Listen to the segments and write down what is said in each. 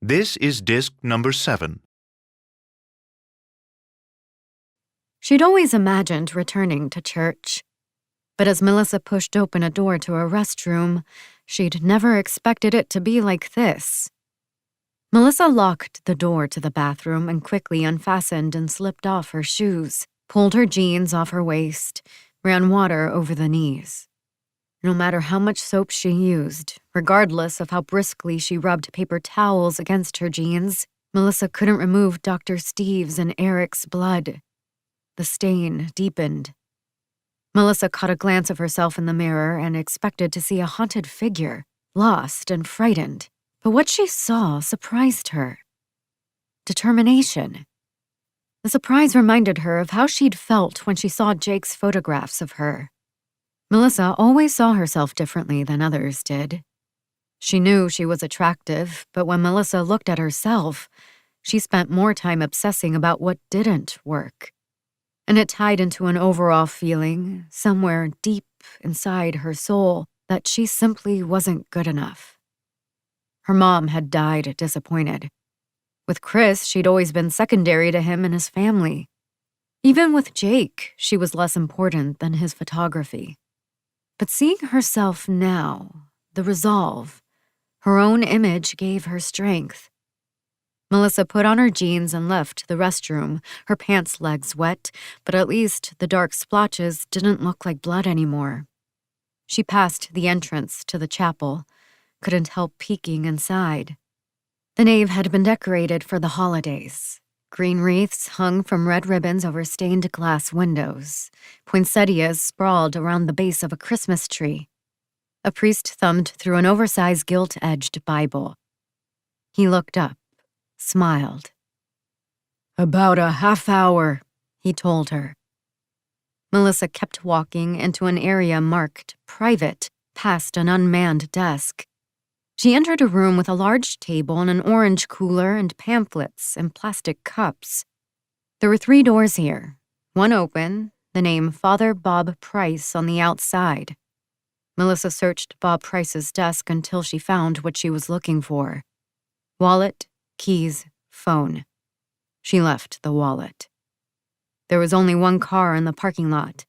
This is disc number 7. She'd always imagined returning to church. But as Melissa pushed open a door to a restroom, she'd never expected it to be like this. Melissa locked the door to the bathroom and quickly unfastened and slipped off her shoes, pulled her jeans off her waist, ran water over the knees. No matter how much soap she used, regardless of how briskly she rubbed paper towels against her jeans, Melissa couldn't remove Dr. Steve's and Eric's blood. The stain deepened. Melissa caught a glance of herself in the mirror and expected to see a haunted figure, lost and frightened. But what she saw surprised her. Determination. The surprise reminded her of how she'd felt when she saw Jake's photographs of her. Melissa always saw herself differently than others did. She knew she was attractive, but when Melissa looked at herself, she spent more time obsessing about what didn't work. And it tied into an overall feeling, somewhere deep inside her soul, that she simply wasn't good enough. Her mom had died disappointed. With Chris, she'd always been secondary to him and his family. Even with Jake, she was less important than his photography. But seeing herself now, the resolve, her own image gave her strength. Melissa put on her jeans and left the restroom, her pants legs wet, but at least the dark splotches didn't look like blood anymore. She passed the entrance to the chapel, couldn't help peeking inside. The nave had been decorated for the holidays. Green wreaths hung from red ribbons over stained glass windows. Poinsettias sprawled around the base of a Christmas tree. A priest thumbed through an oversized gilt-edged Bible. He looked up, smiled. "About a half hour," he told her. Melissa kept walking into an area marked private, past an unmanned desk. She entered a room with a large table and an orange cooler and pamphlets and plastic cups. There were 3 doors here, one open, the name Father Bob Price on the outside. Melissa searched Bob Price's desk until she found what she was looking for. Wallet, keys, phone. She left the wallet. There was only one car in the parking lot.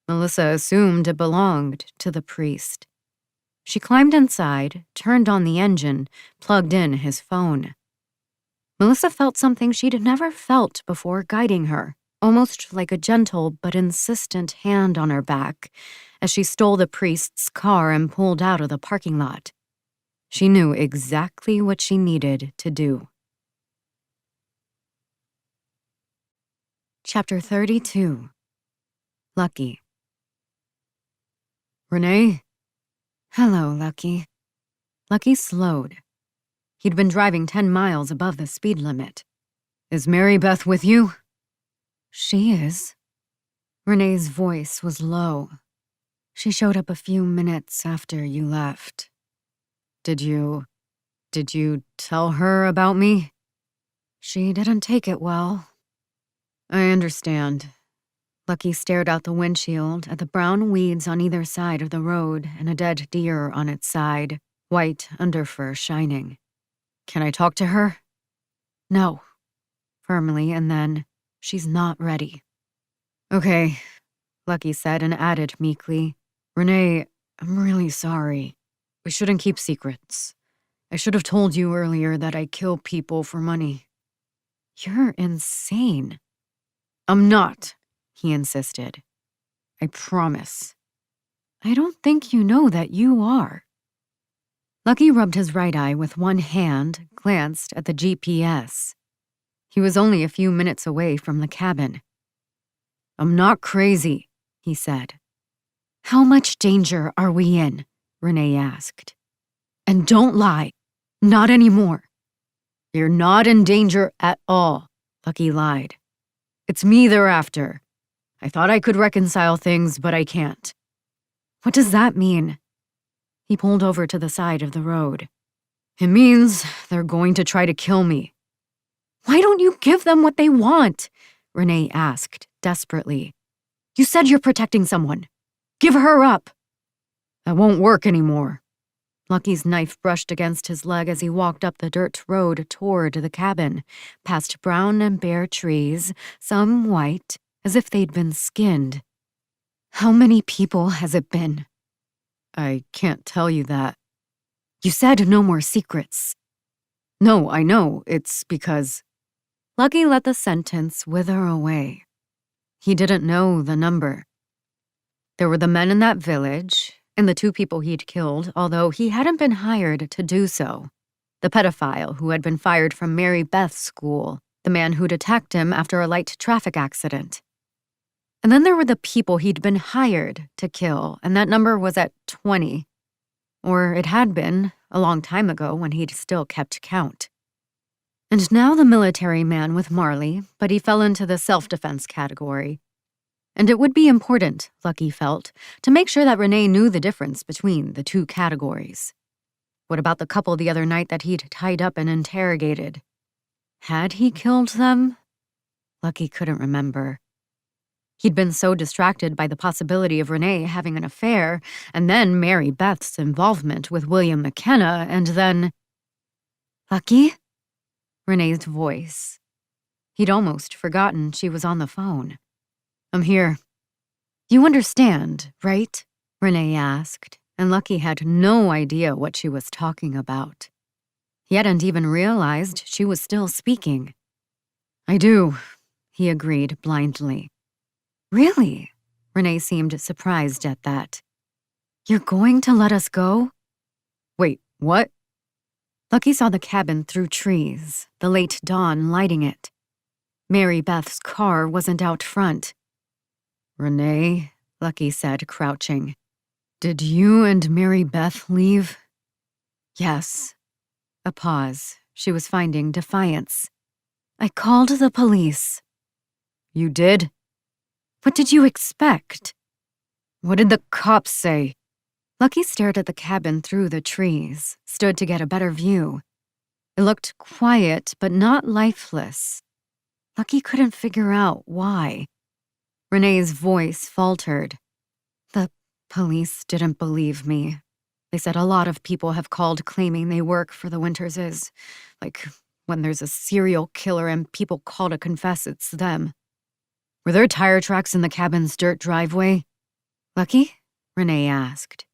Melissa assumed it belonged to the priest. She climbed inside, turned on the engine, plugged in his phone. Melissa felt something she'd never felt before guiding her, almost like a gentle but insistent hand on her back, as she stole the priest's car and pulled out of the parking lot. She knew exactly what she needed to do. Chapter 32. Lucky. "Renee?" "Hello, Lucky." Lucky slowed. He'd been driving 10 miles above the speed limit. "Is Mary Beth with you?" "She is." Renee's voice was low. "She showed up a few minutes after you left." Did you tell her about me?" "She didn't take it well." "I understand." Lucky stared out the windshield at the brown weeds on either side of the road and a dead deer on its side, white underfur shining. "Can I talk to her?" "No," firmly, and then, "She's not ready." "Okay," Lucky said and added meekly, "Renee, I'm really sorry. We shouldn't keep secrets. I should have told you earlier that I kill people for money." "You're insane." "I'm not," he insisted. "I promise." "I don't think you know that you are." Lucky rubbed his right eye with one hand, glanced at the GPS. He was only a few minutes away from the cabin. "I'm not crazy," he said. "How much danger are we in?" Renee asked. "And don't lie. Not anymore." "You're not in danger at all," Lucky lied. "It's me they're after. I thought I could reconcile things, but I can't." "What does that mean?" He pulled over to the side of the road. "It means they're going to try to kill me." "Why don't you give them what they want?" Renee asked, desperately. "You said you're protecting someone. Give her up." "That won't work anymore. Lucky's knife brushed against his leg as he walked up the dirt road toward the cabin, past brown and bare trees, some white, as if they'd been skinned. How many people has it been? I can't tell you that. You said no more secrets. No, I know. It's because... Lucky let the sentence wither away. He didn't know the number. There were the men in that village, and the 2 people he'd killed, although he hadn't been hired to do so. The pedophile who had been fired from Mary Beth's school, the man who'd attacked him after a light traffic accident. And then there were the people he'd been hired to kill, and that number was at 20. Or it had been, a long time ago when he'd still kept count. And now the military man with Marley, but he fell into the self-defense category. And it would be important, Lucky felt, to make sure that Renee knew the difference between the 2 categories. What about the couple the other night that he'd tied up and interrogated? Had he killed them? Lucky couldn't remember. He'd been so distracted by the possibility of Renee having an affair, and then Mary Beth's involvement with William McKenna, and then... Lucky? Renee's voice. He'd almost forgotten she was on the phone. I'm here. You understand, right? Renee asked, and Lucky had no idea what she was talking about. He hadn't even realized she was still speaking. I do, he agreed blindly. Really? Renee seemed surprised at that. You're going to let us go? Wait, what? Lucky saw the cabin through trees, the late dawn lighting it. Mary Beth's car wasn't out front. Renee, Lucky said, crouching. Did you and Mary Beth leave? Yes. A pause. She was finding defiance. I called the police. You did? What did you expect? What did the cops say? Lucky stared at the cabin through the trees, stood to get a better view. It looked quiet, but not lifeless. Lucky couldn't figure out why. Renee's voice faltered. The police didn't believe me. They said a lot of people have called claiming they work for the Winterses. Like when there's a serial killer and people call to confess it's them. Were there tire tracks in the cabin's dirt driveway? Lucky? Renee asked.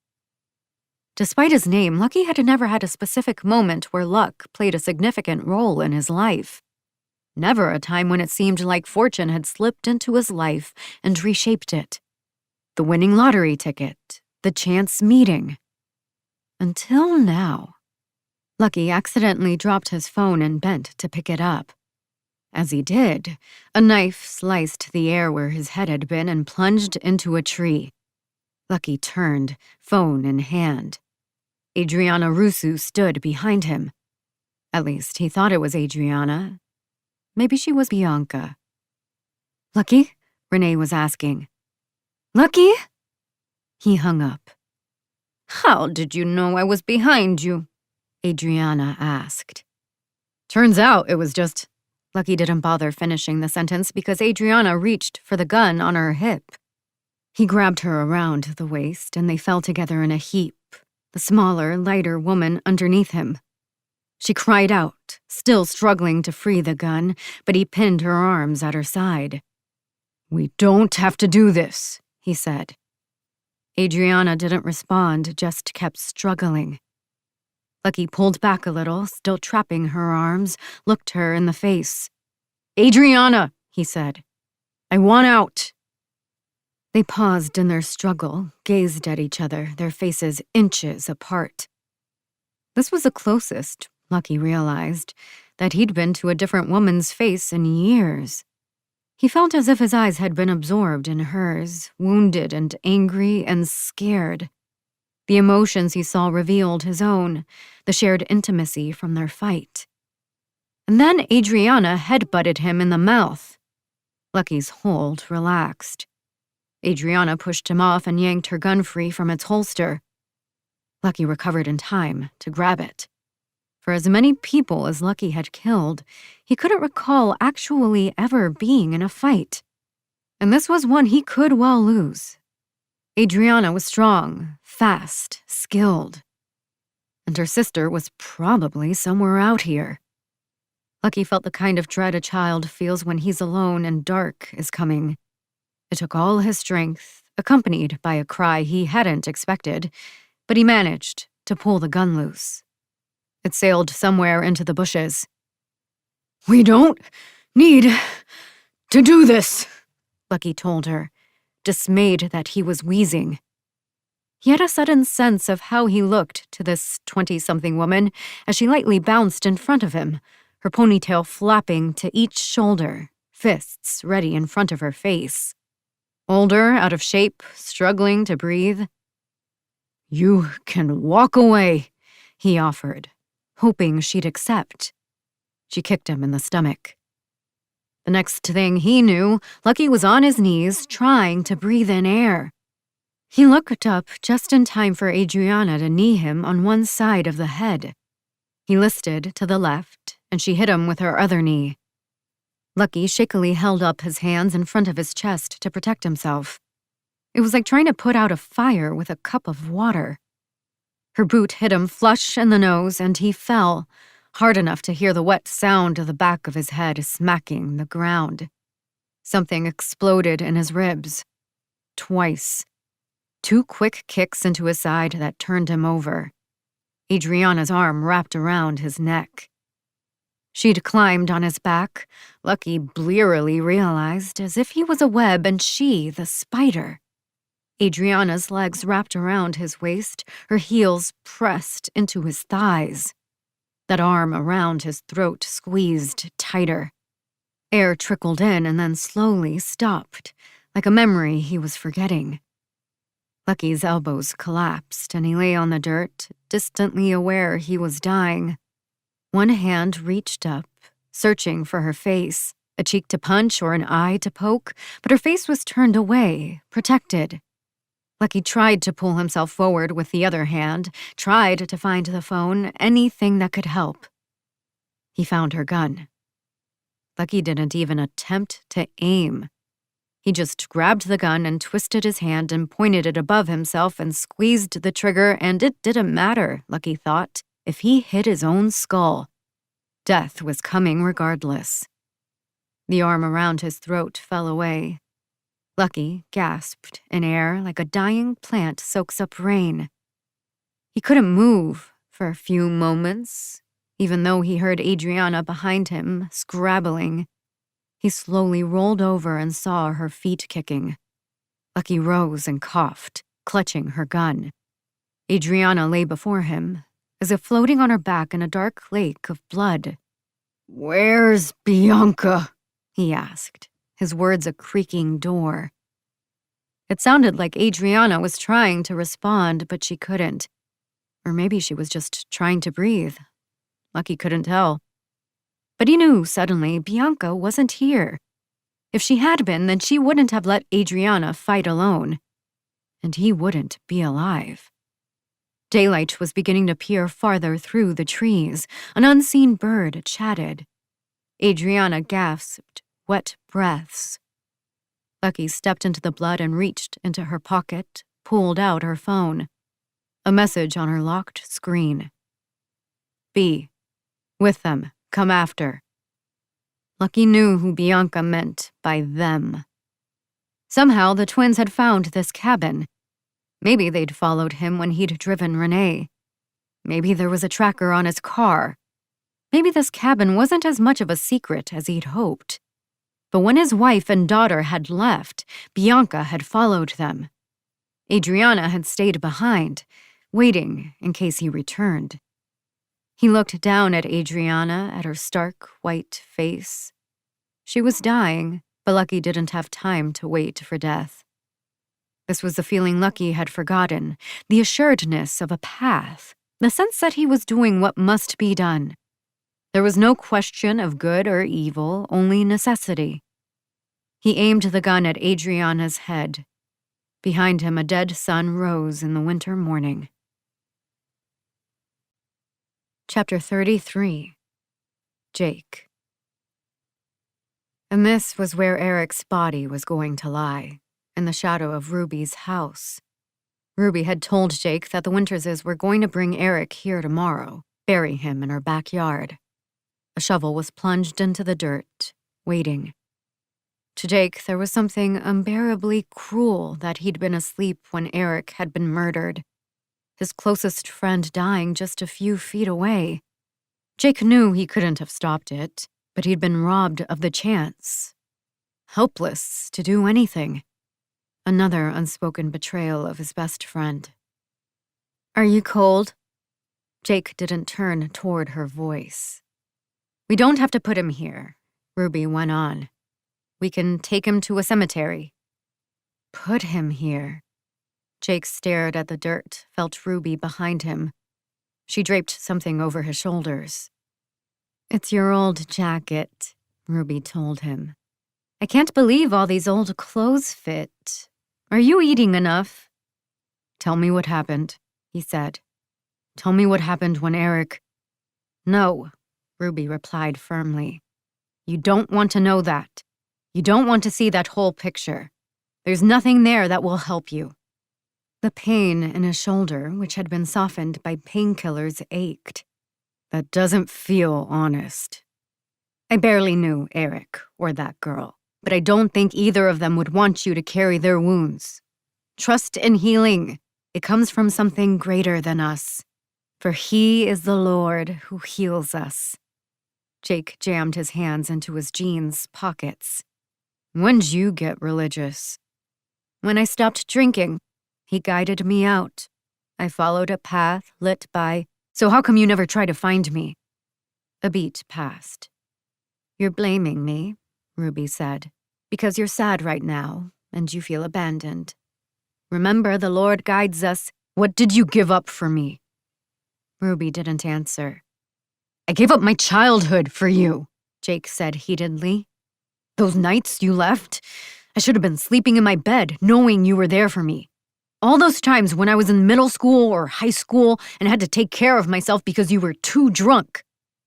Despite his name, Lucky had never had a specific moment where luck played a significant role in his life. Never a time when it seemed like fortune had slipped into his life and reshaped it. The winning lottery ticket, the chance meeting. Until now. Lucky accidentally dropped his phone and bent to pick it up. As he did, a knife sliced the air where his head had been and plunged into a tree. Lucky turned, phone in hand. Adriana Rusu stood behind him. At least he thought it was Adriana. Maybe she was Bianca. Lucky? Renee was asking. Lucky? He hung up. How did you know I was behind you? Adriana asked. Turns out it was just... Lucky didn't bother finishing the sentence because Adriana reached for the gun on her hip. He grabbed her around the waist and they fell together in a heap, the smaller, lighter woman underneath him. She cried out, still struggling to free the gun, but he pinned her arms at her side. We don't have to do this, he said. Adriana didn't respond, just kept struggling. Lucky pulled back a little, still trapping her arms, looked her in the face. Adriana, he said. I want out. They paused in their struggle, gazed at each other, their faces inches apart. This was the closest, Lucky realized, that he'd been to a different woman's face in years. He felt as if his eyes had been absorbed in hers, wounded and angry and scared. The emotions he saw revealed his own, the shared intimacy from their fight. And then Adriana headbutted him in the mouth. Lucky's hold relaxed. Adriana pushed him off and yanked her gun free from its holster. Lucky recovered in time to grab it. For as many people as Lucky had killed, he couldn't recall actually ever being in a fight. And this was one he could well lose. Adriana was strong, fast, skilled. and her sister was probably somewhere out here. Lucky felt the kind of dread a child feels when he's alone and dark is coming. It took all his strength, accompanied by a cry he hadn't expected, but he managed to pull the gun loose. It sailed somewhere into the bushes. "We don't need to do this," Lucky told her, dismayed that he was wheezing. He had a sudden sense of how he looked to this 20-something woman as she lightly bounced in front of him, her ponytail flapping to each shoulder, fists ready in front of her face. Older, out of shape, struggling to breathe. "You can walk away," he offered, hoping she'd accept. She kicked him in the stomach. The next thing he knew, Lucky was on his knees, trying to breathe in air. He looked up just in time for Adriana to knee him on one side of the head. He listed to the left, and she hit him with her other knee. Lucky shakily held up his hands in front of his chest to protect himself. It was like trying to put out a fire with a cup of water. Her boot hit him flush in the nose, and he fell, hard enough to hear the wet sound of the back of his head smacking the ground. Something exploded in his ribs. Twice. 2 quick kicks into his side that turned him over. Adriana's arm wrapped around his neck. She'd climbed on his back, Lucky blearily realized, as if he was a web and she the spider. Adriana's legs wrapped around his waist, her heels pressed into his thighs. That arm around his throat squeezed tighter. Air trickled in and then slowly stopped, like a memory he was forgetting. Lucky's elbows collapsed and he lay on the dirt, distantly aware he was dying. One hand reached up, searching for her face, a cheek to punch or an eye to poke, but her face was turned away, protected. Lucky tried to pull himself forward with the other hand, tried to find the phone, anything that could help. He found her gun. Lucky didn't even attempt to aim. He just grabbed the gun and twisted his hand and pointed it above himself and squeezed the trigger, and it didn't matter, Lucky thought, if he hit his own skull. Death was coming regardless. The arm around his throat fell away. Lucky gasped in air like a dying plant soaks up rain. He couldn't move for a few moments, even though he heard Adriana behind him, scrabbling. He slowly rolled over and saw her feet kicking. Lucky rose and coughed, clutching her gun. Adriana lay before him, as if floating on her back in a dark lake of blood. "Where's Bianca?" he asked, his words a creaking door. It sounded like Adriana was trying to respond, but she couldn't. Or maybe she was just trying to breathe. Lucky couldn't tell. But he knew suddenly Bianca wasn't here. If she had been, then she wouldn't have let Adriana fight alone. And he wouldn't be alive. Daylight was beginning to peer farther through the trees. An unseen bird chatted. Adriana gasped, wet breaths. Lucky stepped into the blood and reached into her pocket, pulled out her phone. A message on her locked screen. "B. With them. Come after." Lucky knew who Bianca meant by them. Somehow the twins had found this cabin. Maybe they'd followed him when he'd driven Renee. Maybe there was a tracker on his car. Maybe this cabin wasn't as much of a secret as he'd hoped. But when his wife and daughter had left, Bianca had followed them. Adriana had stayed behind, waiting in case he returned. He looked down at Adriana, at her stark, white face. She was dying, but Lucky didn't have time to wait for death. This was the feeling Lucky had forgotten, the assuredness of a path, the sense that he was doing what must be done. There was no question of good or evil, only necessity. He aimed the gun at Adriana's head. Behind him, a dead sun rose in the winter morning. Chapter 33. Jake. And this was where Eric's body was going to lie, in the shadow of Ruby's house. Ruby had told Jake that the Winterses were going to bring Eric here tomorrow, bury him in her backyard. A shovel was plunged into the dirt, waiting. To Jake, there was something unbearably cruel that he'd been asleep when Eric had been murdered, his closest friend dying just a few feet away. Jake knew he couldn't have stopped it, but he'd been robbed of the chance. Helpless to do anything. Another unspoken betrayal of his best friend. "Are you cold?" Jake didn't turn toward her voice. "We don't have to put him here," Ruby went on. "We can take him to a cemetery." "Put him here?" Jake stared at the dirt, felt Ruby behind him. She draped something over his shoulders. "It's your old jacket," Ruby told him. "I can't believe all these old clothes fit. Are you eating enough?" "Tell me what happened," he said. "Tell me what happened when Eric—" "No," Ruby replied firmly. "You don't want to know that. You don't want to see that whole picture. There's nothing there that will help you." The pain in his shoulder, which had been softened by painkillers, ached. "That doesn't feel honest." "I barely knew Eric or that girl, but I don't think either of them would want you to carry their wounds. Trust in healing. It comes from something greater than us. For he is the Lord who heals us." Jake jammed his hands into his jeans pockets. "When'd you get religious?" "When I stopped drinking. He guided me out. I followed a path lit by, so how come you never try to find me?" A beat passed. "You're blaming me," Ruby said, "because you're sad right now, and you feel abandoned. Remember, the Lord guides us." "What did you give up for me?" Ruby didn't answer. "I gave up my childhood for you," Jake said heatedly. "Those nights you left, I should have been sleeping in my bed, knowing you were there for me. All those times when I was in middle school or high school and had to take care of myself because you were too drunk.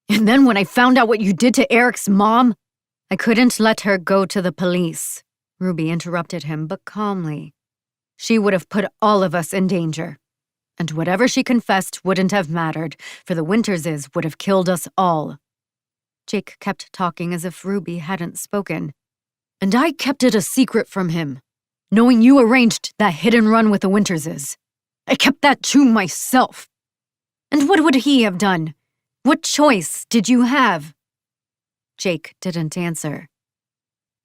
And then when I found out what you did to Eric's mom—" "I couldn't let her go to the police," Ruby interrupted him, but calmly. "She would have put all of us in danger. And whatever she confessed wouldn't have mattered, for the Winterses would have killed us all." Jake kept talking as if Ruby hadn't spoken. "And I kept it a secret from him, knowing you arranged that hit and run with the Winterses. I kept that to myself. And what would he have done? What choice did you have?" Jake didn't answer.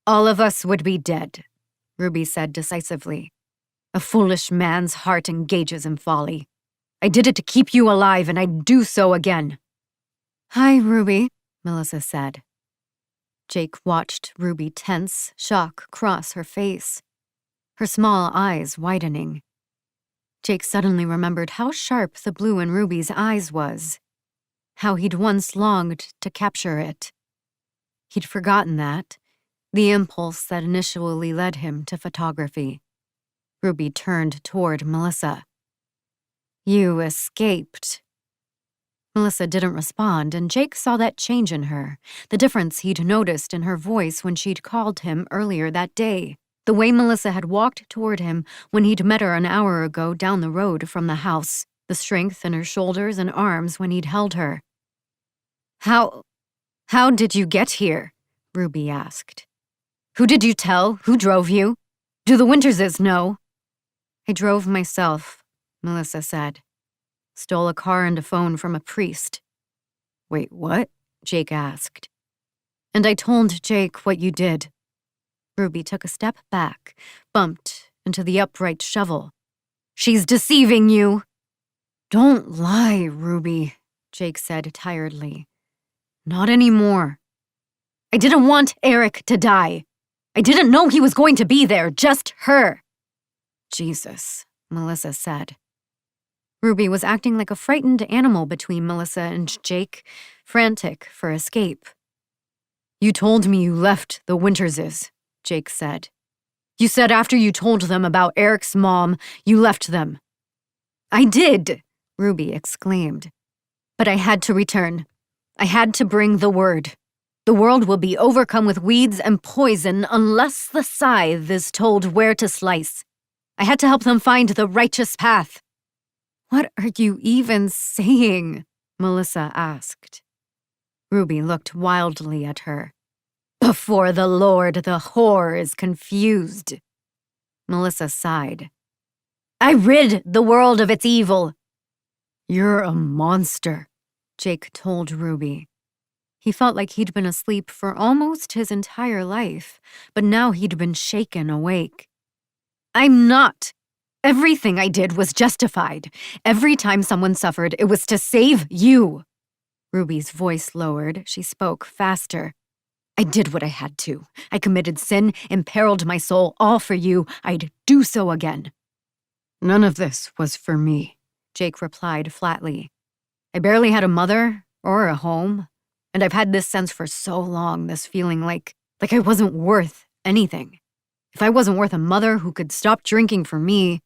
"All of us would be dead," Ruby said decisively. "A foolish man's heart engages in folly. I did it to keep you alive, and I'd do so again." "Hi, Ruby," Melissa said. Jake watched Ruby tense, shock cross her face, her small eyes widening. Jake suddenly remembered how sharp the blue in Ruby's eyes was, how he'd once longed to capture it. He'd forgotten that, the impulse that initially led him to photography. Ruby turned toward Melissa. "You escaped." Melissa didn't respond, and Jake saw that change in her, the difference he'd noticed in her voice when she'd called him earlier that day, the way Melissa had walked toward him when he'd met her an hour ago down the road from the house, the strength in her shoulders and arms when he'd held her. How did you get here?" Ruby asked. "Who did you tell? Who drove you? Do the Winterses know?" "I drove myself," Melissa said. "Stole a car and a phone from a priest." "Wait, what?" Jake asked. "And I told Jake what you did." Ruby took a step back, bumped into the upright shovel. "She's deceiving you." "Don't lie, Ruby," Jake said tiredly. "Not anymore." "I didn't want Eric to die. I didn't know he was going to be there, just her." "Jesus," Melissa said. Ruby was acting like a frightened animal between Melissa and Jake, frantic for escape. "You told me you left the Winterses," Jake said. "You said after you told them about Eric's mom, you left them." "I did," Ruby exclaimed. "But I had to return. I had to bring the word. The world will be overcome with weeds and poison unless the scythe is told where to slice. I had to help them find the righteous path." "What are you even saying?" Melissa asked. Ruby looked wildly at her. "Before the Lord, the whore is confused." Melissa sighed. "I rid the world of its evil." "You're a monster," Jake told Ruby. He felt like he'd been asleep for almost his entire life, but now he'd been shaken awake. "I'm not. Everything I did was justified. Every time someone suffered, it was to save you." Ruby's voice lowered. She spoke faster. "I did what I had to. I committed sin, imperiled my soul, all for you. I'd do so again." "None of this was for me," Jake replied flatly. "I barely had a mother or a home. And I've had this sense for so long, this feeling like I wasn't worth anything. If I wasn't worth a mother who could stop drinking for me,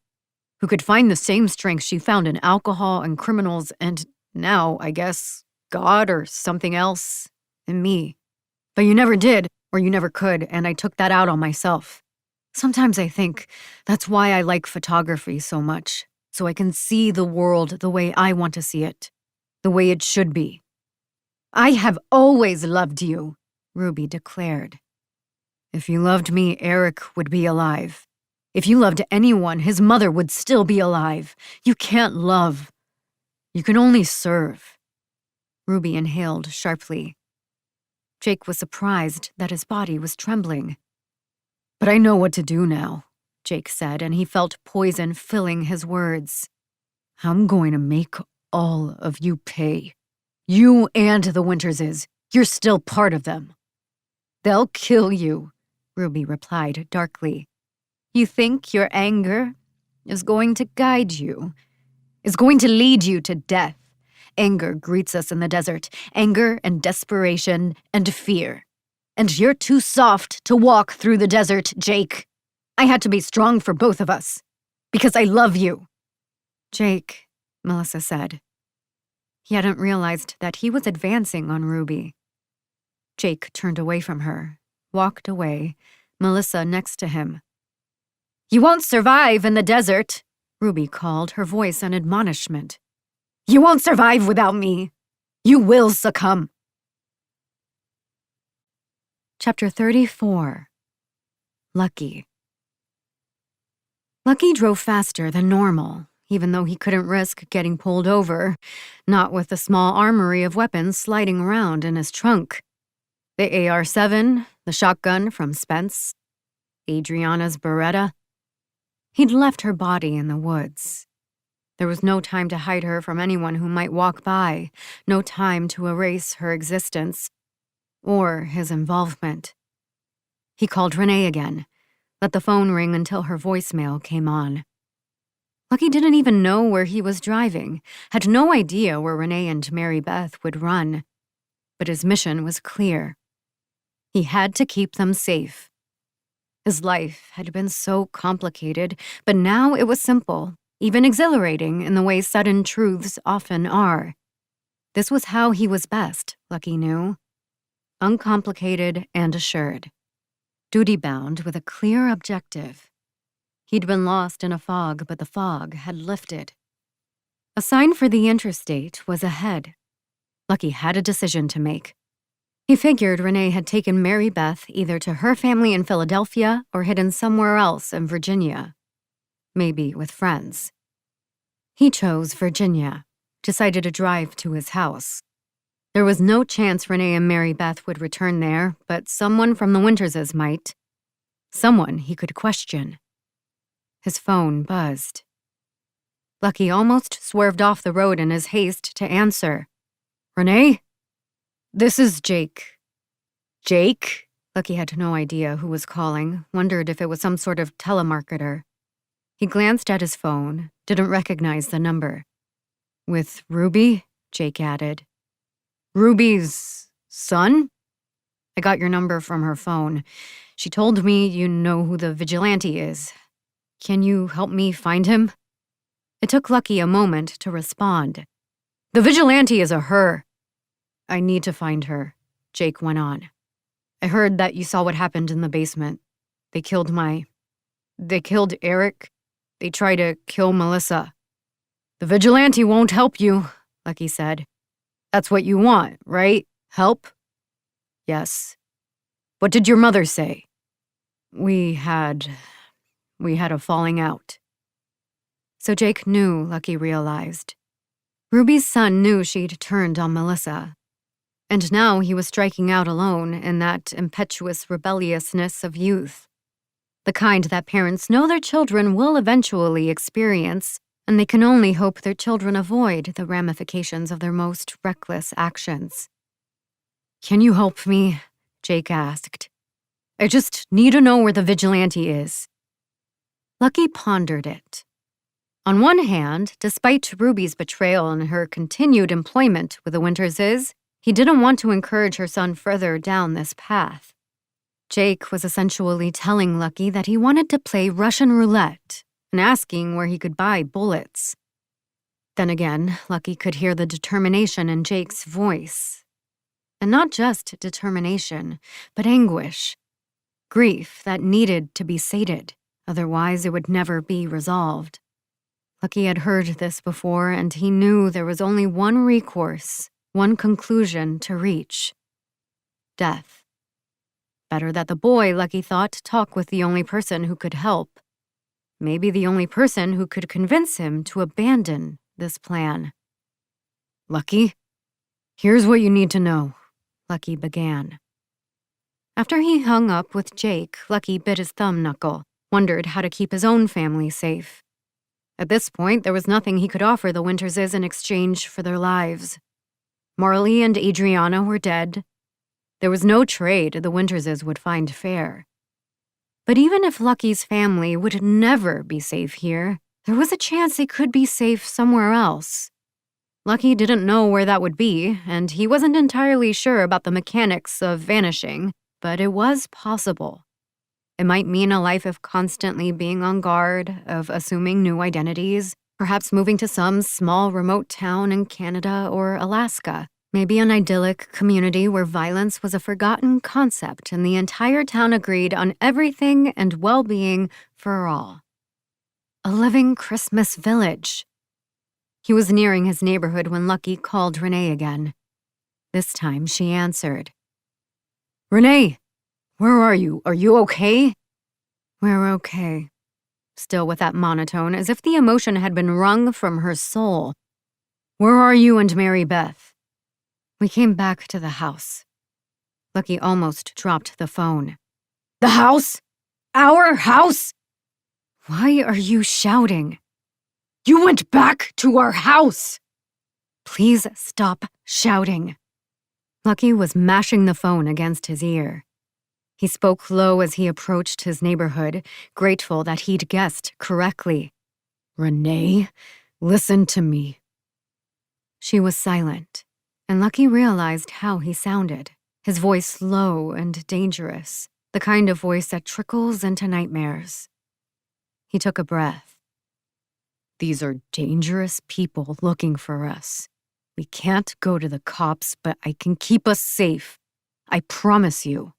who could find the same strength she found in alcohol and criminals and now, I guess, God or something else in me. But you never did, or you never could, and I took that out on myself. Sometimes I think that's why I like photography so much, so I can see the world the way I want to see it, the way it should be." "I have always loved you," Ruby declared. "If you loved me, Eric would be alive. If you loved anyone, his mother would still be alive. You can't love. You can only serve." Ruby inhaled sharply. Jake was surprised that his body was trembling. "But I know what to do now," Jake said, and he felt poison filling his words. "I'm going to make all of you pay. You and the Winterses. You're still part of them." "They'll kill you," Ruby replied darkly. "You think your anger is going to guide you, is going to lead you to death. Anger greets us in the desert, anger and desperation and fear. And you're too soft to walk through the desert, Jake. I had to be strong for both of us, because I love you." "Jake," Melissa said. He hadn't realized that he was advancing on Ruby. Jake turned away from her, walked away, Melissa next to him. "You won't survive in the desert," Ruby called, her voice an admonishment. "You won't survive without me. You will succumb." Chapter 34. Lucky. Lucky drove faster than normal, even though he couldn't risk getting pulled over, not with the small armory of weapons sliding around in his trunk. The AR-7, the shotgun from Spence, Adriana's Beretta. He'd left her body in the woods. There was no time to hide her from anyone who might walk by, no time to erase her existence, or his involvement. He called Renee again, let the phone ring until her voicemail came on. Lucky didn't even know where he was driving, had no idea where Renee and Mary Beth would run. But his mission was clear. He had to keep them safe. His life had been so complicated, but now it was simple, even exhilarating in the way sudden truths often are. This was how he was best, Lucky knew. Uncomplicated and assured. Duty-bound with a clear objective. He'd been lost in a fog, but the fog had lifted. A sign for the interstate was ahead. Lucky had a decision to make. He figured Renee had taken Mary Beth either to her family in Philadelphia or hidden somewhere else in Virginia. Maybe with friends. He chose Virginia, decided to drive to his house. There was no chance Renee and Mary Beth would return there, but someone from the Winterses might. Someone he could question. His phone buzzed. Lucky almost swerved off the road in his haste to answer. "Renee? This is Jake." "Jake?" Lucky had no idea who was calling, wondered if it was some sort of telemarketer. He glanced at his phone, didn't recognize the number. "With Ruby?" Jake added. "Ruby's son? I got your number from her phone. She told me you know who the vigilante is. Can you help me find him?" It took Lucky a moment to respond. "The vigilante is a her." "I need to find her," Jake went on. "I heard that you saw what happened in the basement. They killed Eric. They try to kill Melissa. The vigilante won't help you, Lucky said. That's what you want, right? Help? Yes. What did your mother say? We had a falling out. So Jake knew, Lucky realized. Ruby's son knew she'd turned on Melissa. And now he was striking out alone in that impetuous rebelliousness of youth. The kind that parents know their children will eventually experience, and they can only hope their children avoid the ramifications of their most reckless actions. Can you help me? Jake asked. I just need to know where the vigilante is. Lucky pondered it. On one hand, despite Ruby's betrayal and her continued employment with the Winterses, he didn't want to encourage her son further down this path. Jake was essentially telling Lucky that he wanted to play Russian roulette and asking where he could buy bullets. Then again, Lucky could hear the determination in Jake's voice. And not just determination, but anguish. Grief that needed to be sated, otherwise it would never be resolved. Lucky had heard this before, and he knew there was only one recourse, one conclusion to reach. Death. Better that the boy, Lucky thought, talk with the only person who could help. Maybe the only person who could convince him to abandon this plan. Lucky, here's what you need to know, Lucky began. After he hung up with Jake, Lucky bit his thumb knuckle, wondered how to keep his own family safe. At this point, there was nothing he could offer the Winterses in exchange for their lives. Marley and Adriana were dead. There was no trade the Winterses would find fair. But even if Lucky's family would never be safe here, there was a chance they could be safe somewhere else. Lucky didn't know where that would be, and he wasn't entirely sure about the mechanics of vanishing, but it was possible. It might mean a life of constantly being on guard, of assuming new identities, perhaps moving to some small remote town in Canada or Alaska, maybe an idyllic community where violence was a forgotten concept and the entire town agreed on everything and well-being for all. A living Christmas village. He was nearing his neighborhood when Lucky called Renee again. This time she answered. Renee, where are you? Are you okay? We're okay. Still with that monotone, as if the emotion had been wrung from her soul. Where are you and Mary Beth? We came back to the house. Lucky almost dropped the phone. The house? Our house? Why are you shouting? You went back to our house! Please stop shouting. Lucky was mashing the phone against his ear. He spoke low as he approached his neighborhood, grateful that he'd guessed correctly. Renee, listen to me. She was silent, and Lucky realized how he sounded, his voice low and dangerous, the kind of voice that trickles into nightmares. He took a breath. These are dangerous people looking for us. We can't go to the cops, but I can keep us safe. I promise you.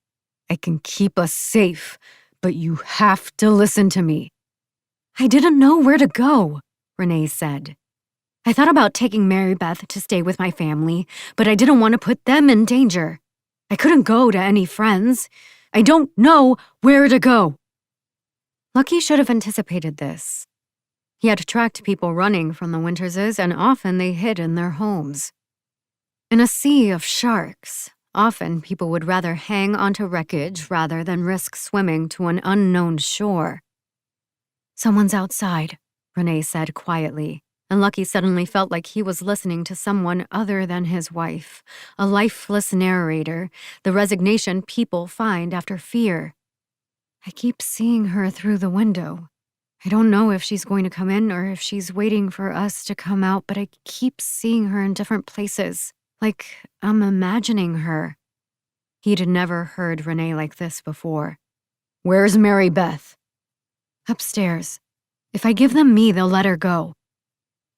I can keep us safe, but you have to listen to me. I didn't know where to go, Renee said. I thought about taking Mary Beth to stay with my family, but I didn't want to put them in danger. I couldn't go to any friends. I don't know where to go. Lucky should have anticipated this. He had tracked people running from the Winterses, and often they hid in their homes. In a sea of sharks, often people would rather hang onto wreckage rather than risk swimming to an unknown shore. Someone's outside, Renee said quietly, and Lucky suddenly felt like he was listening to someone other than his wife, a lifeless narrator, the resignation people find after fear. I keep seeing her through the window. I don't know if she's going to come in or if she's waiting for us to come out, but I keep seeing her in different places, like I'm imagining her. He'd never heard Renee like this before. Where's Mary Beth? Upstairs. If I give them me, they'll let her go.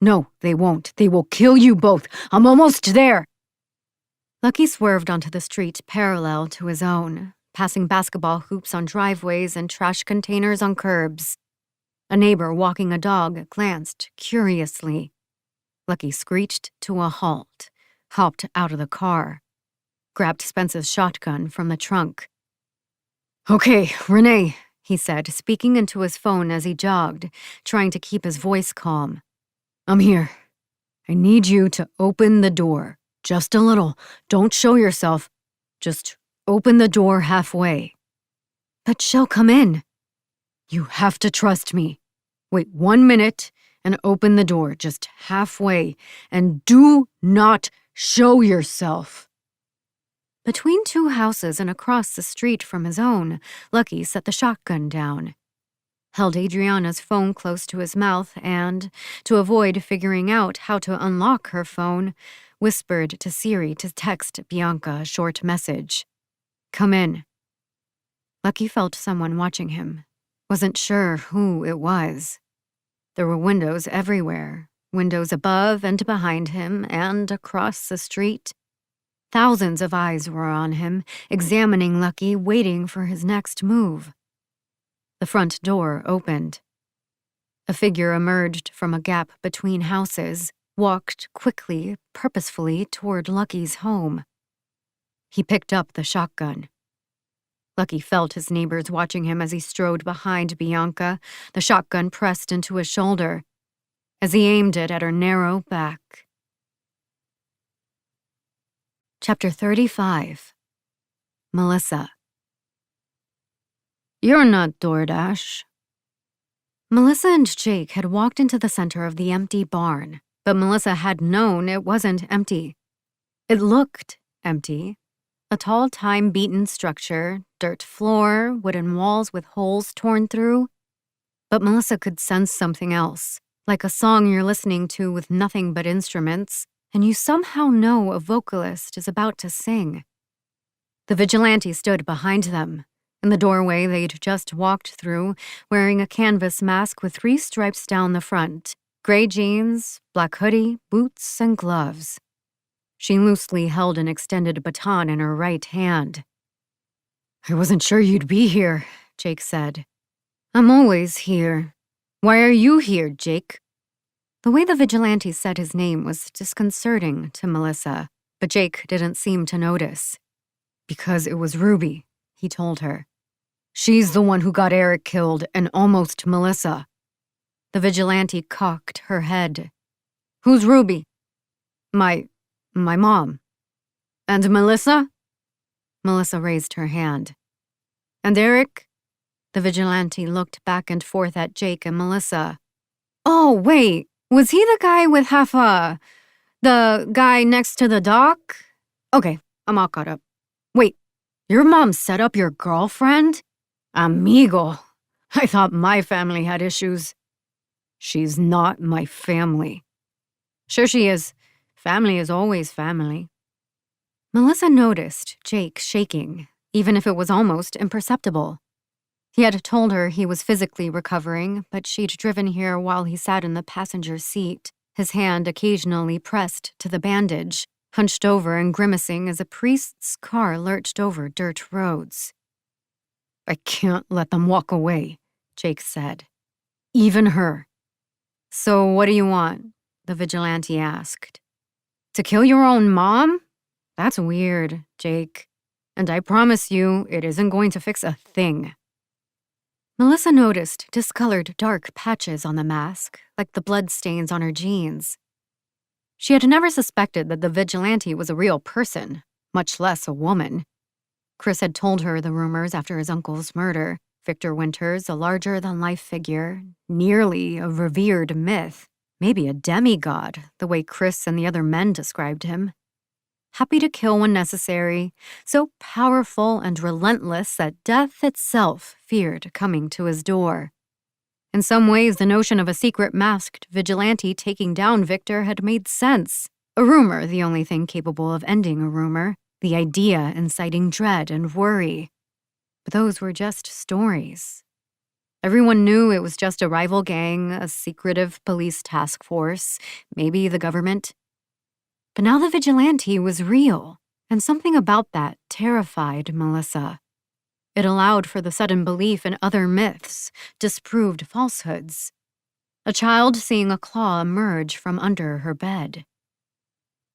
No, they won't. They will kill you both. I'm almost there. Lucky swerved onto the street parallel to his own, passing basketball hoops on driveways and trash containers on curbs. A neighbor walking a dog glanced curiously. Lucky screeched to a halt, hopped out of the car, grabbed Spence's shotgun from the trunk. "Okay, Renee," he said, speaking into his phone as he jogged, trying to keep his voice calm. "I'm here. I need you to open the door. Just a little. Don't show yourself. Just open the door halfway." "But she'll come in." "You have to trust me. Wait 1 minute and open the door just halfway, and do not show yourself." Between two houses and across the street from his own, Lucky set the shotgun down, held Adriana's phone close to his mouth, and, to avoid figuring out how to unlock her phone, whispered to Siri to text Bianca a short message. "Come in." Lucky felt someone watching him. Wasn't sure who it was. There were windows everywhere, windows above and behind him and across the street. Thousands of eyes were on him, examining Lucky, waiting for his next move. The front door opened. A figure emerged from a gap between houses, walked quickly, purposefully toward Lucky's home. He picked up the shotgun. Lucky felt his neighbors watching him as he strode behind Bianca, the shotgun pressed into his shoulder, as he aimed it at her narrow back. Chapter 35. Melissa. "You're not DoorDash." Melissa and Jake had walked into the center of the empty barn, but Melissa had known it wasn't empty. It looked empty. A tall, time-beaten structure, dirt floor, wooden walls with holes torn through. But Melissa could sense something else, like a song you're listening to with nothing but instruments, and you somehow know a vocalist is about to sing. The vigilante stood behind them, in the doorway they'd just walked through, wearing a canvas mask with 3 stripes down the front, gray jeans, black hoodie, boots, and gloves. She loosely held an extended baton in her right hand. "I wasn't sure you'd be here," Jake said. "I'm always here. Why are you here, Jake?" The way the vigilante said his name was disconcerting to Melissa, but Jake didn't seem to notice. "Because it was Ruby," he told her. "She's the one who got Eric killed and almost Melissa." The vigilante cocked her head. "Who's Ruby?" My mom." "And Melissa?" Melissa raised her hand. "And Eric?" The vigilante looked back and forth at Jake and Melissa. "Oh, wait, was he the guy with the guy next to the dock? Okay, I'm all caught up. Wait, your mom set up your girlfriend? Amigo. I thought my family had issues." "She's not my family." "Sure she is. Family is always family." Melissa noticed Jake shaking, even if it was almost imperceptible. He had told her he was physically recovering, but she'd driven here while he sat in the passenger seat, his hand occasionally pressed to the bandage, hunched over and grimacing as a priest's car lurched over dirt roads. "I can't let them walk away," Jake said. "Even her." "So what do you want?" the vigilante asked. "To kill your own mom? That's weird, Jake. And I promise you, it isn't going to fix a thing." Melissa noticed discolored dark patches on the mask, like the bloodstains on her jeans. She had never suspected that the vigilante was a real person, much less a woman. Chris had told her the rumors after his uncle's murder. Victor Winters, a larger-than-life figure, nearly a revered myth. Maybe a demigod, the way Chris and the other men described him. Happy to kill when necessary, so powerful and relentless that death itself feared coming to his door. In some ways, the notion of a secret masked vigilante taking down Victor had made sense. A rumor, the only thing capable of ending a rumor, the idea inciting dread and worry. But those were just stories. Everyone knew it was just a rival gang, a secretive police task force, maybe the government. But now the vigilante was real, and something about that terrified Melissa. It allowed for the sudden belief in other myths, disproved falsehoods. A child seeing a claw emerge from under her bed.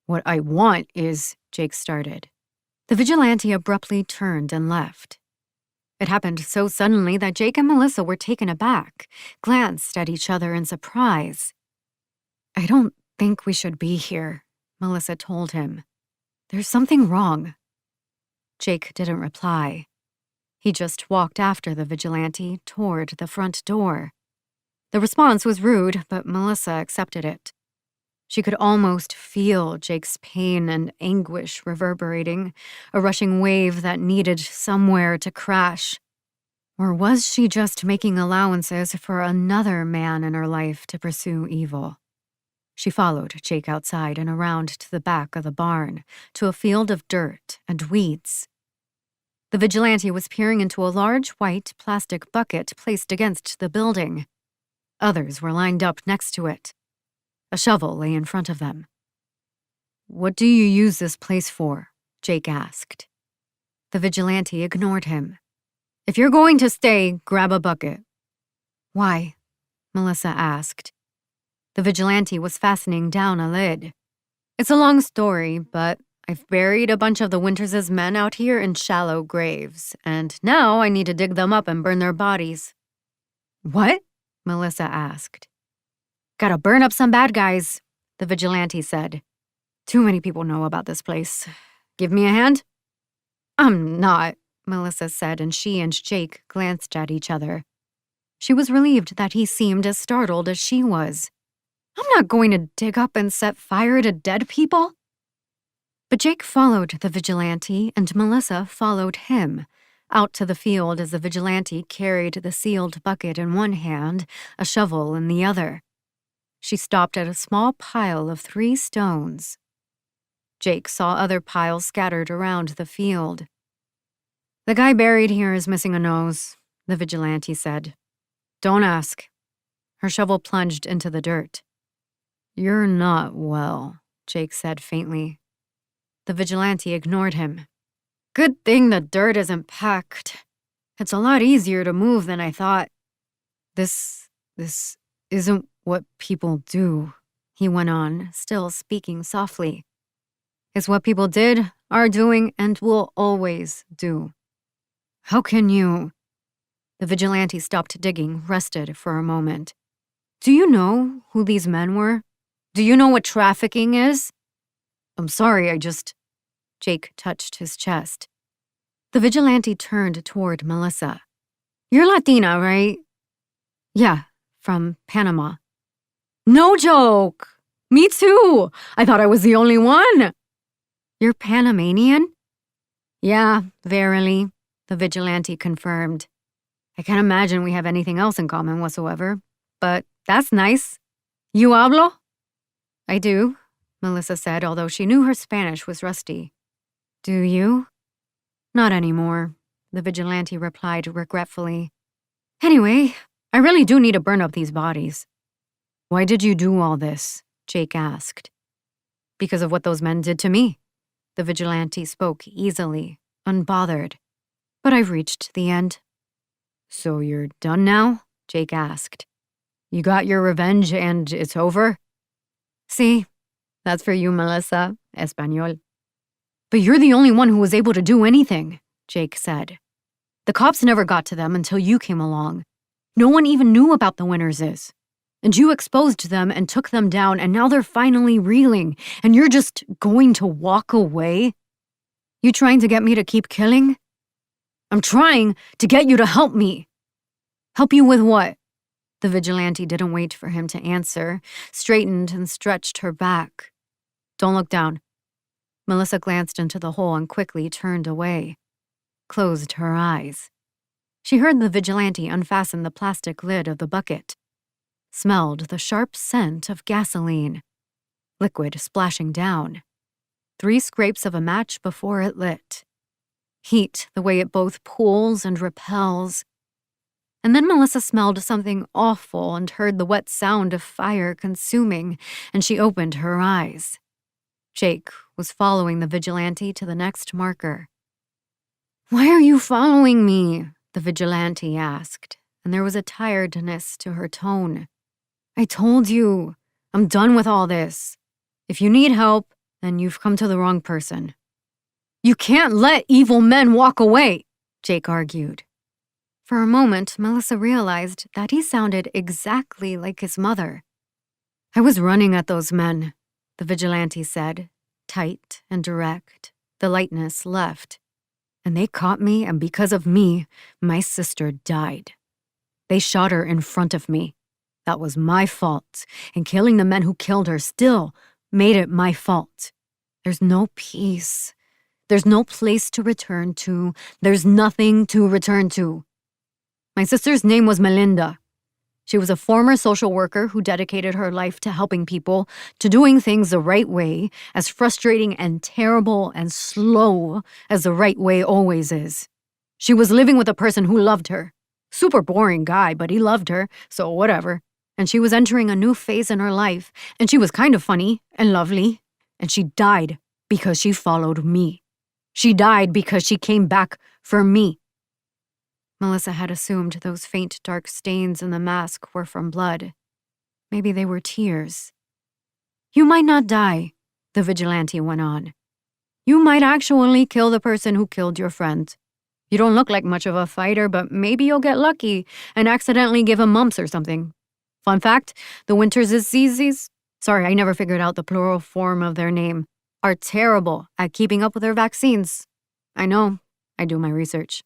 "What I want is," Jake started. The vigilante abruptly turned and left. It happened so suddenly that Jake and Melissa were taken aback, glanced at each other in surprise. "I don't think we should be here," Melissa told him. "There's something wrong." Jake didn't reply. He just walked after the vigilante toward the front door. The response was rude, but Melissa accepted it. She could almost feel Jake's pain and anguish reverberating, a rushing wave that needed somewhere to crash. Or was she just making allowances for another man in her life to pursue evil? She followed Jake outside and around to the back of the barn, to a field of dirt and weeds. The vigilante was peering into a large white plastic bucket placed against the building. Others were lined up next to it. A shovel lay in front of them. "What do you use this place for?" Jake asked. The vigilante ignored him. "If you're going to stay, grab a bucket." "Why?" Melissa asked. The vigilante was fastening down a lid. "It's a long story, but I've buried a bunch of the Winters' men out here in shallow graves, and now I need to dig them up and burn their bodies." "What?" Melissa asked. "Gotta burn up some bad guys," the vigilante said. "Too many people know about this place. Give me a hand?" "I'm not," Melissa said, and she and Jake glanced at each other. She was relieved that he seemed as startled as she was. "I'm not going to dig up and set fire to dead people." But Jake followed the vigilante, and Melissa followed him, out to the field as the vigilante carried the sealed bucket in one hand, a shovel in the other. She stopped at a small pile of 3 stones. Jake saw other piles scattered around the field. "The guy buried here is missing a nose," the vigilante said. "Don't ask." Her shovel plunged into the dirt. "You're not well," Jake said faintly. The vigilante ignored him. "Good thing the dirt isn't packed. It's a lot easier to move than I thought." This isn't what people do," he went on, still speaking softly. "It's what people did, are doing, and will always do." "How can you—" The vigilante stopped digging, rested for a moment. "Do you know who these men were? Do you know what trafficking is?" "I'm sorry, Jake touched his chest. The vigilante turned toward Melissa. "You're Latina, right?" "Yeah, from Panama." "No joke! Me too! I thought I was the only one!" "You're Panamanian?" "Yeah, verily," the vigilante confirmed. "I can't imagine we have anything else in common whatsoever. But that's nice. You hablo?" "I do," Melissa said, although she knew her Spanish was rusty. "Do you?" "Not anymore," the vigilante replied regretfully. "Anyway, I really do need to burn up these bodies." "Why did you do all this?" Jake asked. "Because of what those men did to me." The vigilante spoke easily, unbothered. "But I've reached the end." "So you're done now?" Jake asked. "You got your revenge and it's over?" "See, that's for you, Melissa, Español." "But you're the only one who was able to do anything," Jake said. "The cops never got to them until you came along. No one even knew about the Winterses. And you exposed them and took them down, and now they're finally reeling, and you're just going to walk away? You trying to get me to keep killing?" "I'm trying to get you to help me." "Help you with what?" The vigilante didn't wait for him to answer, straightened and stretched her back. "Don't look down." Melissa glanced into the hole and quickly turned away, closed her eyes. She heard the vigilante unfasten the plastic lid of the bucket, smelled the sharp scent of gasoline, liquid splashing down, 3 scrapes of a match before it lit, heat the way it both pulls and repels. And then Melissa smelled something awful and heard the wet sound of fire consuming, and she opened her eyes. Jake was following the vigilante to the next marker. Why are you following me? The vigilante asked, and there was a tiredness to her tone. I told you, I'm done with all this. If you need help, then you've come to the wrong person. You can't let evil men walk away, Jake argued. For a moment, Melissa realized that he sounded exactly like his mother. I was running at those men, the vigilante said, tight and direct. The lightness left. And they caught me, and because of me, my sister died. They shot her in front of me. That was my fault, and killing the men who killed her still made it my fault. There's no peace. There's no place to return to. There's nothing to return to. My sister's name was Melinda. She was a former social worker who dedicated her life to helping people, to doing things the right way, as frustrating and terrible and slow as the right way always is. She was living with a person who loved her. Super boring guy, but he loved her, so whatever. And she was entering a new phase in her life, and she was kind of funny and lovely, and she died because she followed me. She died because she came back for me. Melissa had assumed those faint dark stains in the mask were from blood. Maybe they were tears. You might not die, the vigilante went on. You might actually kill the person who killed your friend. You don't look like much of a fighter, but maybe you'll get lucky and accidentally give him mumps or something. Fun fact, the Winters' diseases, sorry, I never figured out the plural form of their name, are terrible at keeping up with their vaccines. I know, I do my research.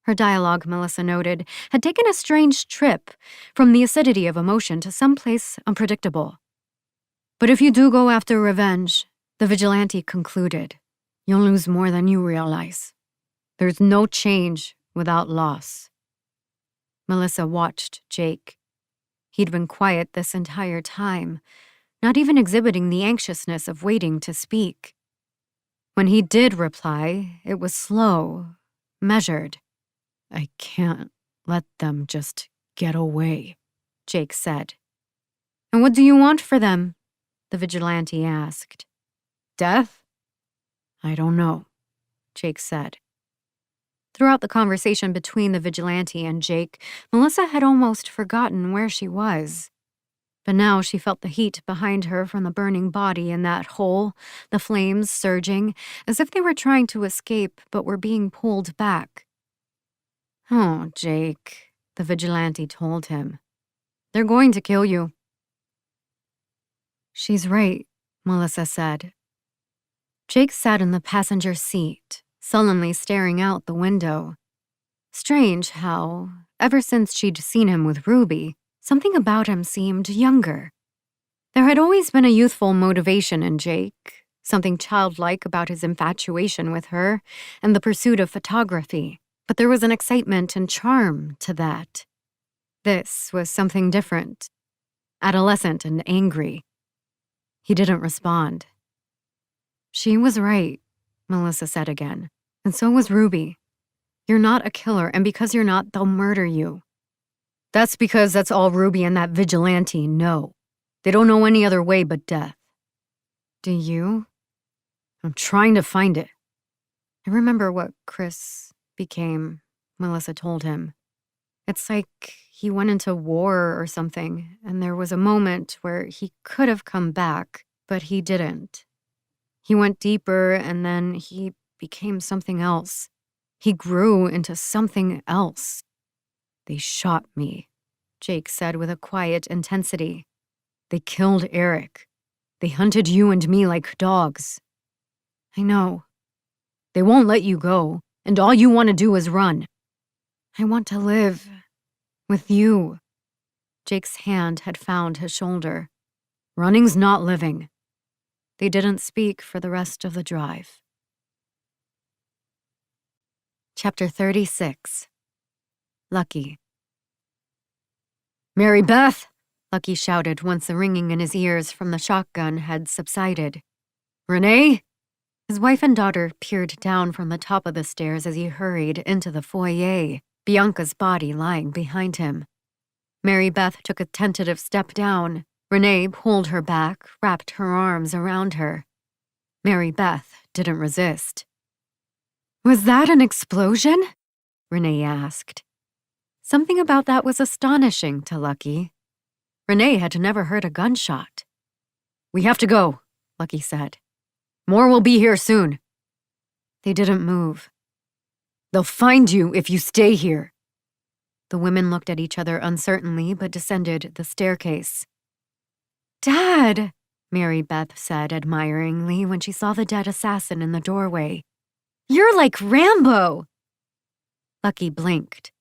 Her dialogue, Melissa noted, had taken a strange trip from the acidity of emotion to someplace unpredictable. But if you do go after revenge, the vigilante concluded, you'll lose more than you realize. There's no change without loss. Melissa watched Jake. He'd been quiet this entire time, not even exhibiting the anxiousness of waiting to speak. When he did reply, it was slow, measured. I can't let them just get away, Jake said. And what do you want for them? The vigilante asked. Death? I don't know, Jake said. Throughout the conversation between the vigilante and Jake, Melissa had almost forgotten where she was. But now she felt the heat behind her from the burning body in that hole, the flames surging, as if they were trying to escape but were being pulled back. Oh, Jake, the vigilante told him. They're going to kill you. She's right, Melissa said. Jake sat in the passenger seat, sullenly staring out the window. Strange how, ever since she'd seen him with Ruby, something about him seemed younger. There had always been a youthful motivation in Jake, something childlike about his infatuation with her and the pursuit of photography. But there was an excitement and charm to that. This was something different, adolescent and angry. He didn't respond. She was right, Melissa said again, and so was Ruby. You're not a killer, and because you're not, they'll murder you. That's because that's all Ruby and that vigilante know. They don't know any other way but death. Do you? I'm trying to find it. I remember what Chris became, Melissa told him. It's like he went into war or something, and there was a moment where he could have come back, but he didn't. He went deeper, and then he became something else. He grew into something else. They shot me, Jake said with a quiet intensity. They killed Eric. They hunted you and me like dogs. I know. They won't let you go. And all you want to do is run. I want to live with you. Jake's hand had found his shoulder. Running's not living. They didn't speak for the rest of the drive. Chapter 36. Lucky. Mary Beth! Lucky shouted once the ringing in his ears from the shotgun had subsided. Renee? His wife and daughter peered down from the top of the stairs as he hurried into the foyer, Bianca's body lying behind him. Mary Beth took a tentative step down. Renee pulled her back, wrapped her arms around her. Mary Beth didn't resist. Was that an explosion? Renee asked. Something about that was astonishing to Lucky. Renee had never heard a gunshot. We have to go, Lucky said. More will be here soon. They didn't move. They'll find you if you stay here. The women looked at each other uncertainly but descended the staircase. Dad, Mary Beth said admiringly when she saw the dead assassin in the doorway. You're like Rambo. Lucky blinked.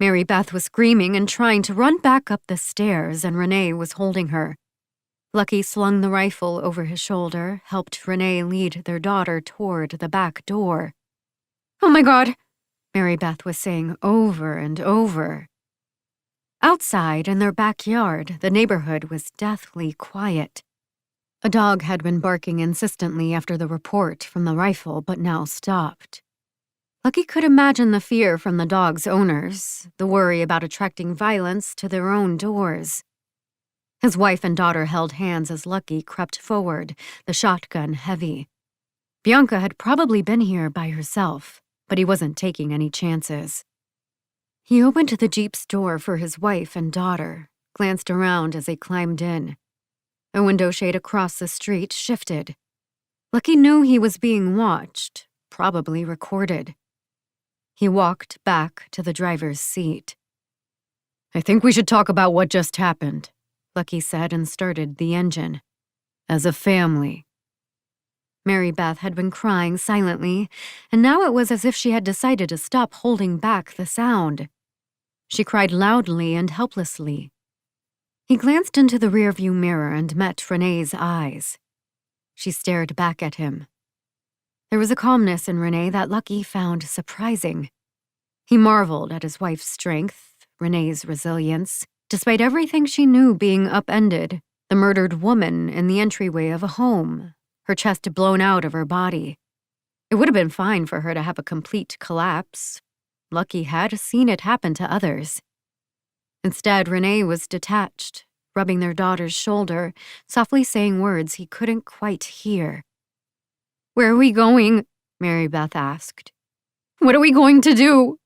Mary Beth was screaming and trying to run back up the stairs, and Renee was holding her. Lucky slung the rifle over his shoulder, helped Renee lead their daughter toward the back door. Oh my God, Mary Beth was saying over and over. Outside, in their backyard, the neighborhood was deathly quiet. A dog had been barking insistently after the report from the rifle, but now stopped. Lucky could imagine the fear from the dog's owners, the worry about attracting violence to their own doors. His wife and daughter held hands as Lucky crept forward, the shotgun heavy. Bianca had probably been here by herself, but he wasn't taking any chances. He opened the Jeep's door for his wife and daughter, glanced around as they climbed in. A window shade across the street shifted. Lucky knew he was being watched, probably recorded. He walked back to the driver's seat. I think we should talk about what just happened, Lucky said and started the engine. As a family. Mary Beth had been crying silently, and now it was as if she had decided to stop holding back the sound. She cried loudly and helplessly. He glanced into the rearview mirror and met Renee's eyes. She stared back at him. There was a calmness in Renee that Lucky found surprising. He marveled at his wife's strength, Renee's resilience, despite everything she knew being upended, the murdered woman in the entryway of a home, her chest blown out of her body. It would have been fine for her to have a complete collapse. Lucky had seen it happen to others. Instead, Renee was detached, rubbing their daughter's shoulder, softly saying words he couldn't quite hear. Where are we going? Mary Beth asked. What are we going to do?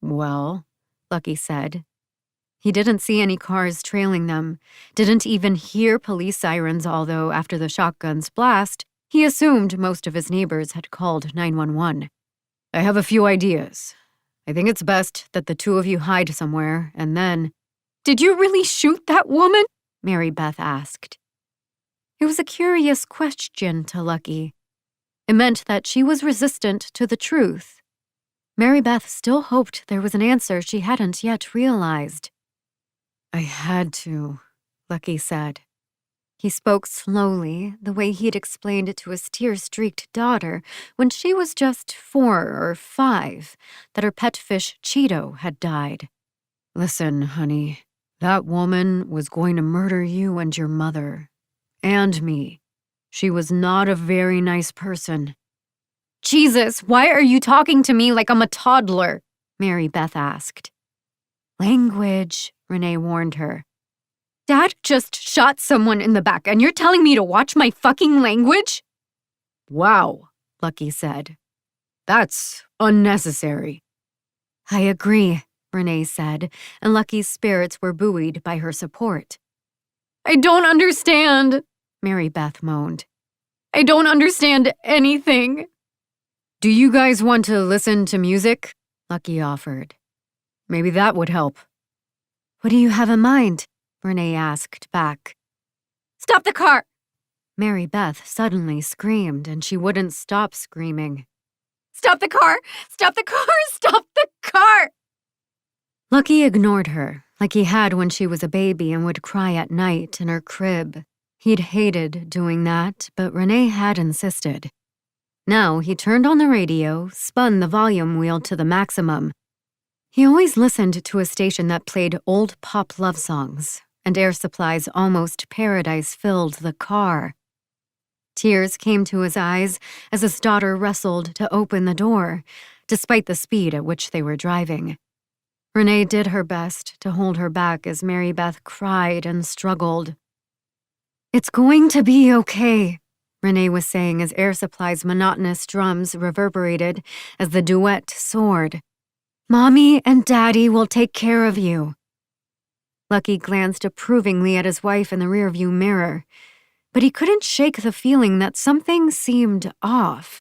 Well, Lucky said. He didn't see any cars trailing them, didn't even hear police sirens, although after the shotgun's blast, he assumed most of his neighbors had called 911. I have a few ideas. I think it's best that the two of you hide somewhere, and then— Did you really shoot that woman? Mary Beth asked. It was a curious question to Lucky. It meant that she was resistant to the truth. Mary Beth still hoped there was an answer she hadn't yet realized. I had to, Lucky said. He spoke slowly, the way he'd explained it to his tear-streaked daughter when she was just 4 or 5, that her pet fish Cheeto had died. Listen, honey, that woman was going to murder you and your mother. And me. She was not a very nice person. Jesus, why are you talking to me like I'm a toddler? Mary Beth asked. Language, Renee warned her. Dad just shot someone in the back, and you're telling me to watch my fucking language? Wow, Lucky said. That's unnecessary. I agree, Renee said, and Lucky's spirits were buoyed by her support. I don't understand, Mary Beth moaned. I don't understand anything. Do you guys want to listen to music? Lucky offered. Maybe that would help. What do you have in mind? Renee asked back. Stop the car! Mary Beth suddenly screamed, and she wouldn't stop screaming. Stop the car! Stop the car! Stop the car! Lucky ignored her, like he had when she was a baby and would cry at night in her crib. He'd hated doing that, but Renee had insisted. Now he turned on the radio, spun the volume wheel to the maximum. He always listened to a station that played old pop love songs, and Air Supply's Almost Paradise filled the car. Tears came to his eyes as his daughter wrestled to open the door, despite the speed at which they were driving. Renee did her best to hold her back as Mary Beth cried and struggled. It's going to be okay, Renee was saying as Air Supply's monotonous drums reverberated as the duet soared. "Mommy and Daddy will take care of you." Lucky glanced approvingly at his wife in the rearview mirror, but he couldn't shake the feeling that something seemed off.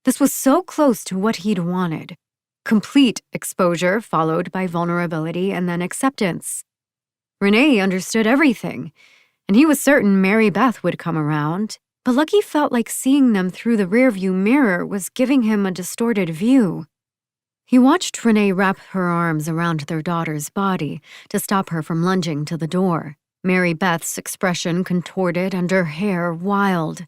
This was so close to what he'd wanted. Complete exposure followed by vulnerability and then acceptance. Renee understood everything, and he was certain Mary Beth would come around, but Lucky felt like seeing them through the rearview mirror was giving him a distorted view. He watched Renee wrap her arms around their daughter's body to stop her from lunging to the door, Mary Beth's expression contorted and her hair wild.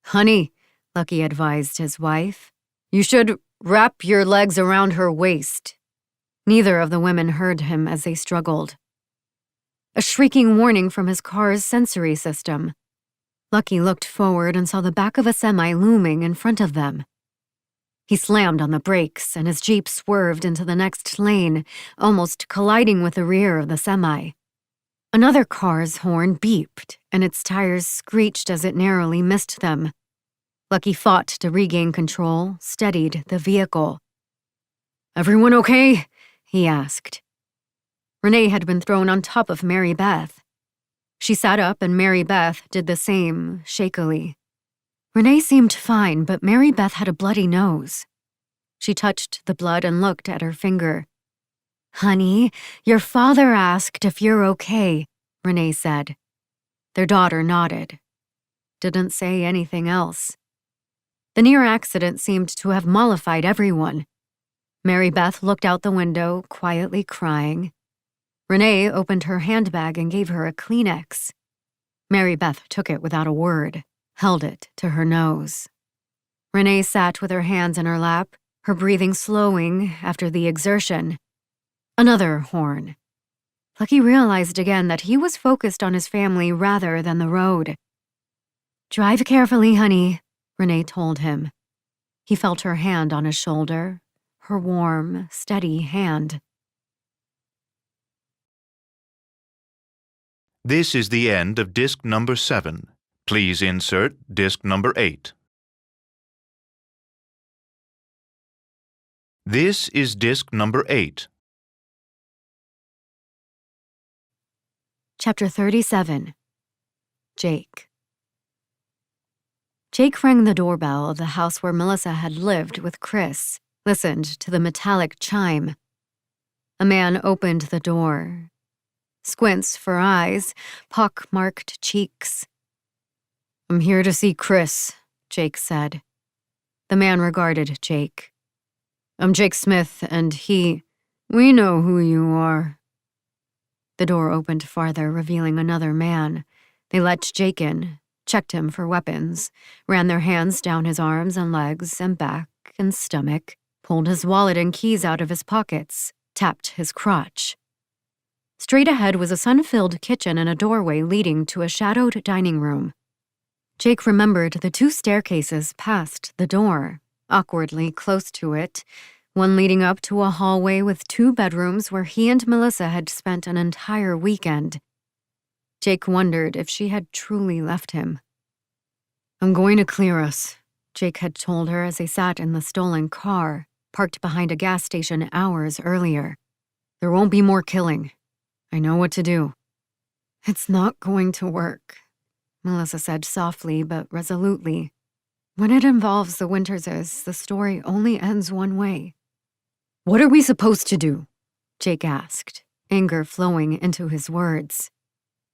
"Honey," Lucky advised his wife, "you should wrap your legs around her waist." Neither of the women heard him as they struggled. A shrieking warning from his car's sensory system. Lucky looked forward and saw the back of a semi looming in front of them. He slammed on the brakes, and his Jeep swerved into the next lane, almost colliding with the rear of the semi. Another car's horn beeped, and its tires screeched as it narrowly missed them. Lucky fought to regain control, steadied the vehicle. "Everyone okay?" he asked. Renee had been thrown on top of Mary Beth. She sat up, and Mary Beth did the same, shakily. Renee seemed fine, but Mary Beth had a bloody nose. She touched the blood and looked at her finger. "Honey, your father asked if you're okay," Renee said. Their daughter nodded. Didn't say anything else. The near accident seemed to have mollified everyone. Mary Beth looked out the window, quietly crying. Renee opened her handbag and gave her a Kleenex. Mary Beth took it without a word, held it to her nose. Renee sat with her hands in her lap, her breathing slowing after the exertion. Another horn. Lucky realized again that he was focused on his family rather than the road. "Drive carefully, honey," Renee told him. He felt her hand on his shoulder, her warm, steady hand. This is the end of disc number 7. Please insert disc number 8. This is disc number 8. Chapter 37. Jake. Jake rang the doorbell of the house where Melissa had lived with Chris, listened to the metallic chime. A man opened the door. Squints for eyes, pock-marked cheeks. "I'm here to see Chris," Jake said. The man regarded Jake. "I'm Jake Smith, and we know who you are." The door opened farther, revealing another man. They let Jake in, checked him for weapons, ran their hands down his arms and legs and back and stomach, pulled his wallet and keys out of his pockets, tapped his crotch. Straight ahead was a sun-filled kitchen and a doorway leading to a shadowed dining room. Jake remembered the 2 staircases past the door, awkwardly close to it, one leading up to a hallway with 2 bedrooms where he and Melissa had spent an entire weekend. Jake wondered if she had truly left him. "I'm going to clear us," Jake had told her as they sat in the stolen car, parked behind a gas station hours earlier. "There won't be more killing. I know what to do." "It's not going to work," Melissa said softly but resolutely. "When it involves the Winterses, the story only ends one way." "What are we supposed to do?" Jake asked, anger flowing into his words.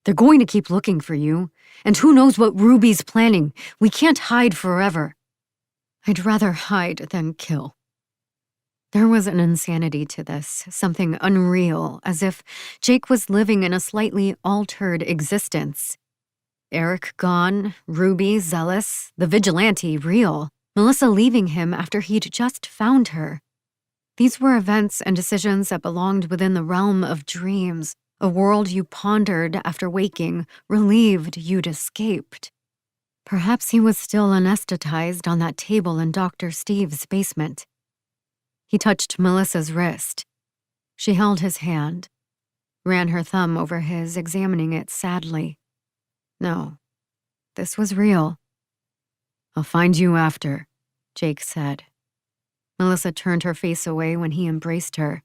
"They're going to keep looking for you, and who knows what Ruby's planning. We can't hide forever." "I'd rather hide than kill." There was an insanity to this, something unreal, as if Jake was living in a slightly altered existence. Eric gone, Ruby zealous, the vigilante real, Melissa leaving him after he'd just found her. These were events and decisions that belonged within the realm of dreams, a world you pondered after waking, relieved you'd escaped. Perhaps he was still anesthetized on that table in Dr. Steve's basement. He touched Melissa's wrist. She held his hand, ran her thumb over his, examining it sadly. No, this was real. I'll find you after, Jake said. Melissa turned her face away when he embraced her.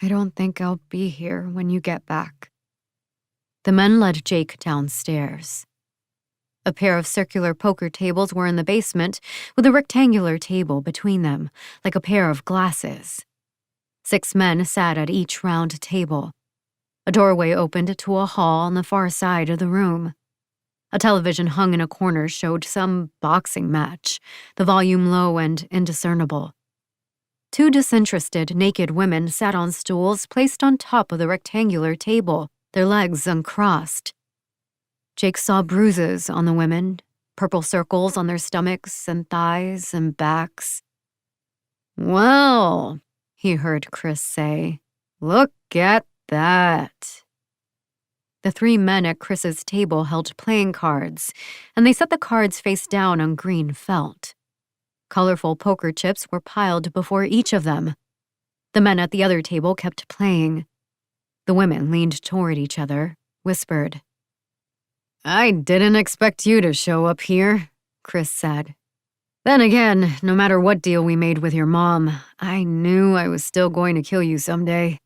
I don't think I'll be here when you get back. The men led Jake downstairs. A pair of circular poker tables were in the basement, with a rectangular table between them, like a pair of glasses. 6 men sat at each round table. A doorway opened to a hall on the far side of the room. A television hung in a corner showed some boxing match, the volume low and indiscernible. 2 disinterested, naked women sat on stools placed on top of the rectangular table, their legs uncrossed. Jake saw bruises on the women, purple circles on their stomachs and thighs and backs. Well, he heard Chris say, look at that. The 3 men at Chris's table held playing cards, and they set the cards face down on green felt. Colorful poker chips were piled before each of them. The men at the other table kept playing. The women leaned toward each other, whispered. I didn't expect you to show up here, Chris said. Then again, no matter what deal we made with your mom, I knew I was still going to kill you someday.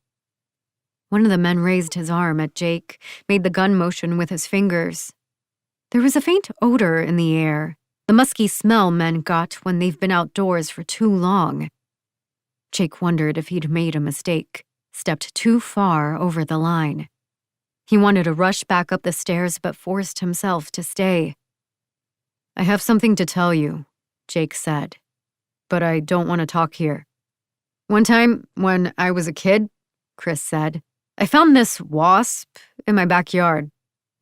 One of the men raised his arm at Jake, made the gun motion with his fingers. There was a faint odor in the air, the musky smell men got when they've been outdoors for too long. Jake wondered if he'd made a mistake, stepped too far over the line. He wanted to rush back up the stairs but forced himself to stay. I have something to tell you, Jake said, but I don't want to talk here. One time, when I was a kid, Chris said, I found this wasp in my backyard.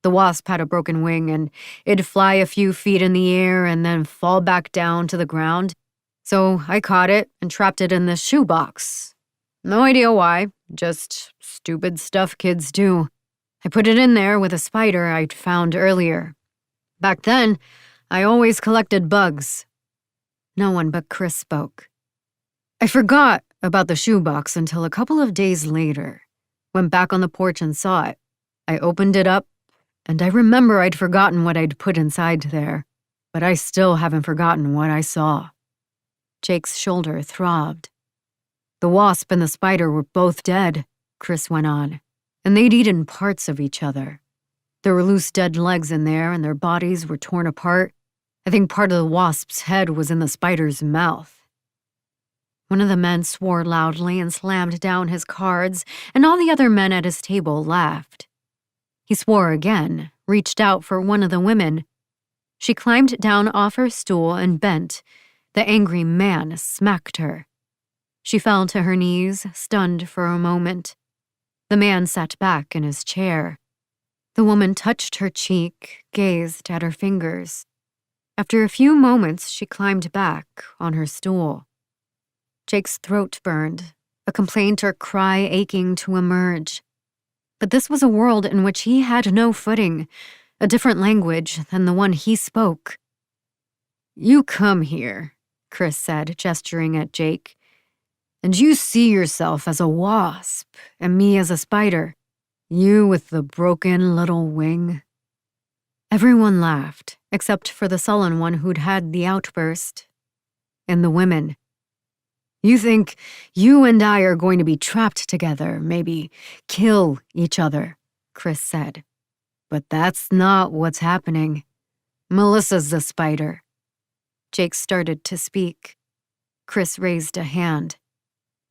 The wasp had a broken wing and it'd fly a few feet in the air and then fall back down to the ground. So I caught it and trapped it in this shoebox. No idea why, just stupid stuff kids do. I put it in there with a spider I'd found earlier. Back then, I always collected bugs. No one but Chris spoke. I forgot about the shoebox until a couple of days later. Went back on the porch and saw it. I opened it up, and I remember I'd forgotten what I'd put inside there, but I still haven't forgotten what I saw. Jake's shoulder throbbed. The wasp and the spider were both dead, Chris went on, and they'd eaten parts of each other. There were loose dead legs in there, and their bodies were torn apart. I think part of the wasp's head was in the spider's mouth. One of the men swore loudly and slammed down his cards, and all the other men at his table laughed. He swore again, reached out for one of the women. She climbed down off her stool and bent. The angry man smacked her. She fell to her knees, stunned for a moment. The man sat back in his chair. The woman touched her cheek, gazed at her fingers. After a few moments, she climbed back on her stool. Jake's throat burned, a complaint or cry aching to emerge. But this was a world in which he had no footing, a different language than the one he spoke. You come here, Chris said, gesturing at Jake, and you see yourself as a wasp and me as a spider, you with the broken little wing. Everyone laughed, except for the sullen one who'd had the outburst. And the women. You think you and I are going to be trapped together, maybe kill each other, Chris said. But that's not what's happening. Melissa's the spider. Jake started to speak. Chris raised a hand.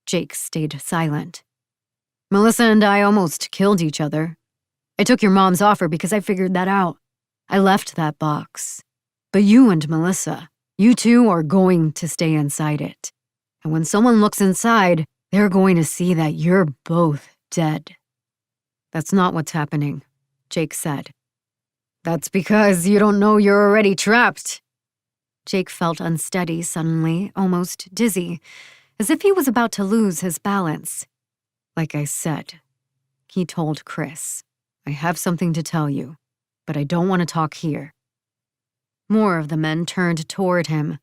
Jake stayed silent. Melissa and I almost killed each other. I took your mom's offer because I figured that out. I left that box. But you and Melissa, you two are going to stay inside it. And when someone looks inside, they're going to see that you're both dead. That's not what's happening, Jake said. That's because you don't know you're already trapped. Jake felt unsteady suddenly, almost dizzy, as if he was about to lose his balance. Like I said, he told Chris, I have something to tell you, but I don't want to talk here. More of the men turned toward him.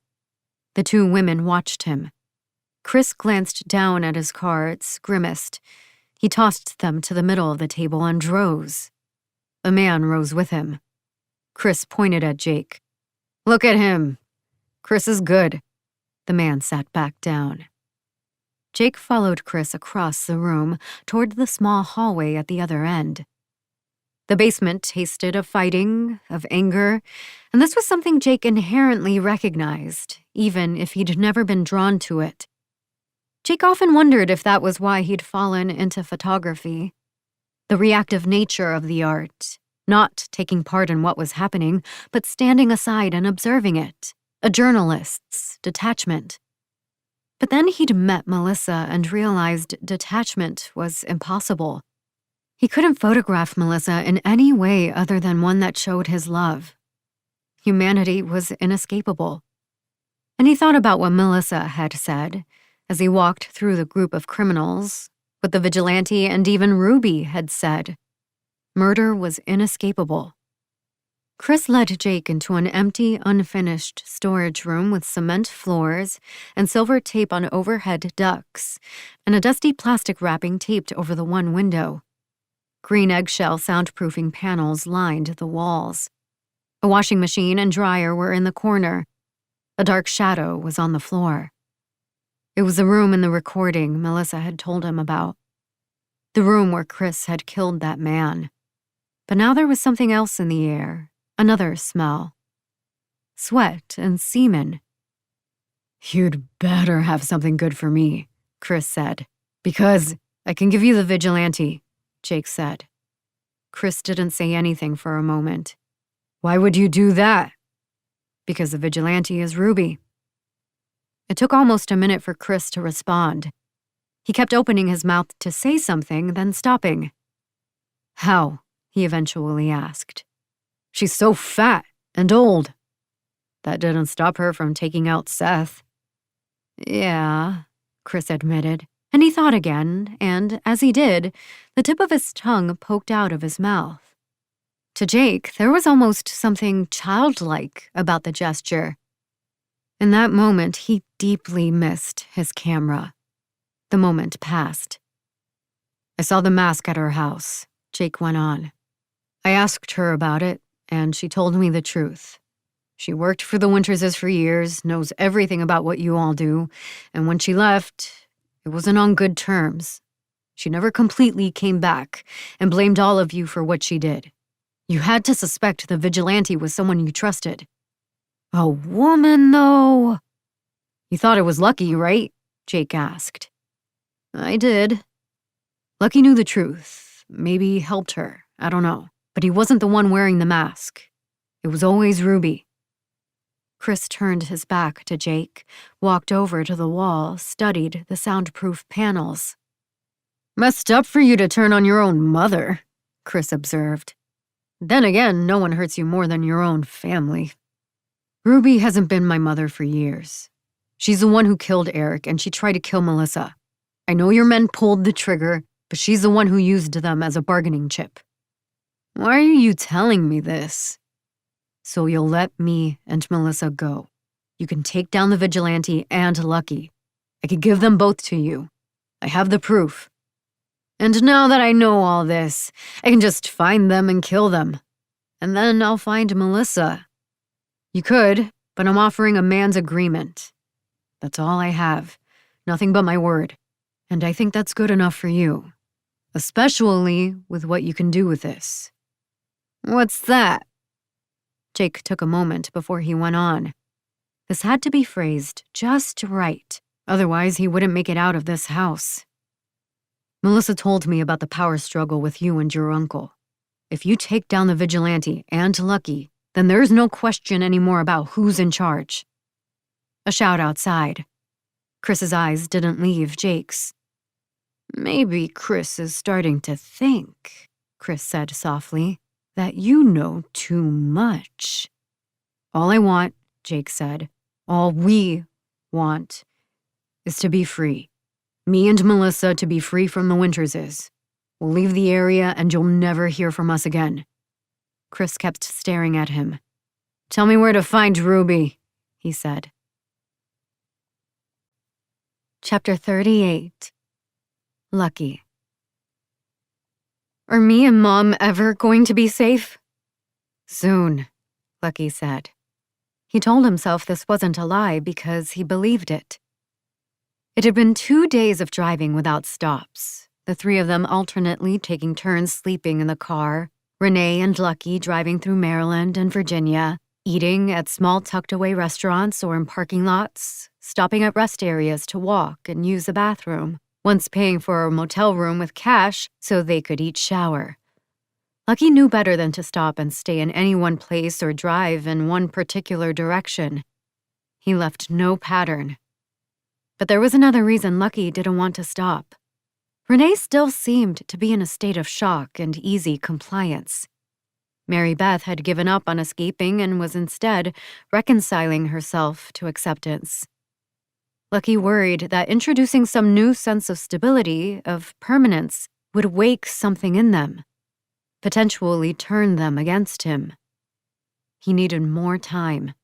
The 2 women watched him. Chris glanced down at his cards, grimaced. He tossed them to the middle of the table and rose. A man rose with him. Chris pointed at Jake. Look at him. Chris is good." The man sat back down. Jake followed Chris across the room toward the small hallway at the other end. The basement tasted of fighting, of anger, and this was something Jake inherently recognized, even if he'd never been drawn to it. Jake often wondered if that was why he'd fallen into photography. The reactive nature of the art, not taking part in what was happening, but standing aside and observing it, a journalist's detachment. But then he'd met Melissa and realized detachment was impossible. He couldn't photograph Melissa in any way other than one that showed his love. Humanity was inescapable. And he thought about what Melissa had said as he walked through the group of criminals, what the vigilante and even Ruby had said. Murder was inescapable. Chris led Jake into an empty, unfinished storage room with cement floors and silver tape on overhead ducts, and a dusty plastic wrapping taped over the one window. Green eggshell soundproofing panels lined the walls. A washing machine and dryer were in the corner. A dark shadow was on the floor. It was the room in the recording Melissa had told him about. The room where Chris had killed that man. But now there was something else in the air, another smell. Sweat and semen. "You'd better have something good for me," Chris said. "Because I can give you the vigilante," Jake said. Chris didn't say anything for a moment. "Why would you do that?" "Because the vigilante is Ruby." It took almost a minute for Chris to respond. He kept opening his mouth to say something, then stopping. "How?" he eventually asked. "She's so fat and old." "That didn't stop her from taking out Seth." "Yeah," Chris admitted, and he thought again, and as he did, the tip of his tongue poked out of his mouth. To Jake, there was almost something childlike about the gesture. In that moment, he deeply missed his camera. The moment passed. "I saw the mask at her house," Jake went on. "I asked her about it, and she told me the truth. She worked for the Winterses for years, knows everything about what you all do, and when she left, it wasn't on good terms. She never completely came back and blamed all of you for what she did. You had to suspect the vigilante was someone you trusted." "A woman, though?" "You thought it was Lucky, right?" Jake asked. "I did. Lucky knew the truth, maybe helped her, I don't know. But he wasn't the one wearing the mask. It was always Ruby." Chris turned his back to Jake, walked over to the wall, studied the soundproof panels. "Messed up for you to turn on your own mother," Chris observed. "Then again, no one hurts you more than your own family." "Ruby hasn't been my mother for years. She's the one who killed Eric, and she tried to kill Melissa. I know your men pulled the trigger, but she's the one who used them as a bargaining chip." "Why are you telling me this?" "So you'll let me and Melissa go. You can take down the vigilante and Lucky. I could give them both to you. I have the proof. And now that I know all this, I can just find them and kill them. And then I'll find Melissa." "You could, but I'm offering a man's agreement. That's all I have. Nothing but my word. And I think that's good enough for you. Especially with what you can do with this." "What's that?" Jake took a moment before he went on. This had to be phrased just right, otherwise he wouldn't make it out of this house. "Melissa told me about the power struggle with you and your uncle. If you take down the vigilante and Lucky, then there's no question anymore about who's in charge." A shout outside. Chris's eyes didn't leave Jake's. "Maybe Chris is starting to think," Chris said softly, "that you know too much." "All I want," Jake said, "all we want, is to be free. Me and Melissa to be free from the Winterses. We'll leave the area and you'll never hear from us again." Chris kept staring at him. "Tell me where to find Ruby," he said. Chapter 38. Lucky. "Are me and Mom ever going to be safe?" "Soon," Lucky said. He told himself this wasn't a lie because he believed it. It had been 2 days of driving without stops, the three of them alternately taking turns sleeping in the car, Renee and Lucky driving through Maryland and Virginia, eating at small tucked-away restaurants or in parking lots, stopping at rest areas to walk and use the bathroom, once paying for a motel room with cash so they could each shower. Lucky knew better than to stop and stay in any one place or drive in one particular direction. He left no pattern. But there was another reason Lucky didn't want to stop. Renee still seemed to be in a state of shock and easy compliance. Mary Beth had given up on escaping and was instead reconciling herself to acceptance. Lucky worried that introducing some new sense of stability, of permanence, would wake something in them, potentially turn them against him. He needed more time.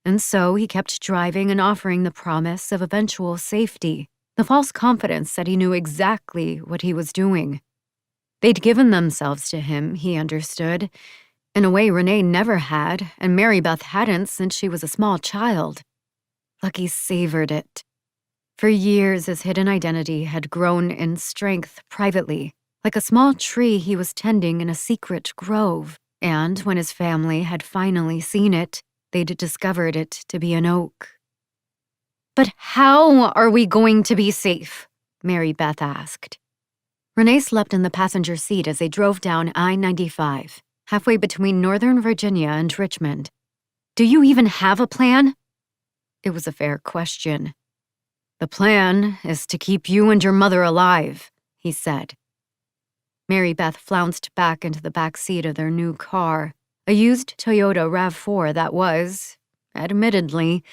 And so he kept driving and offering the promise of eventual safety, the false confidence that he knew exactly what he was doing. They'd given themselves to him, he understood, in a way Renee never had, and Mary Beth hadn't since she was a small child. Lucky savored it. For years, his hidden identity had grown in strength privately, like a small tree he was tending in a secret grove, and when his family had finally seen it, they'd discovered it to be an oak. "But how are we going to be safe?" Mary Beth asked. Renee slept in the passenger seat as they drove down I-95, halfway between Northern Virginia and Richmond. "Do you even have a plan?" It was a fair question. "The plan is to keep you and your mother alive," he said. Mary Beth flounced back into the back seat of their new car, a used Toyota RAV4 that was, admittedly,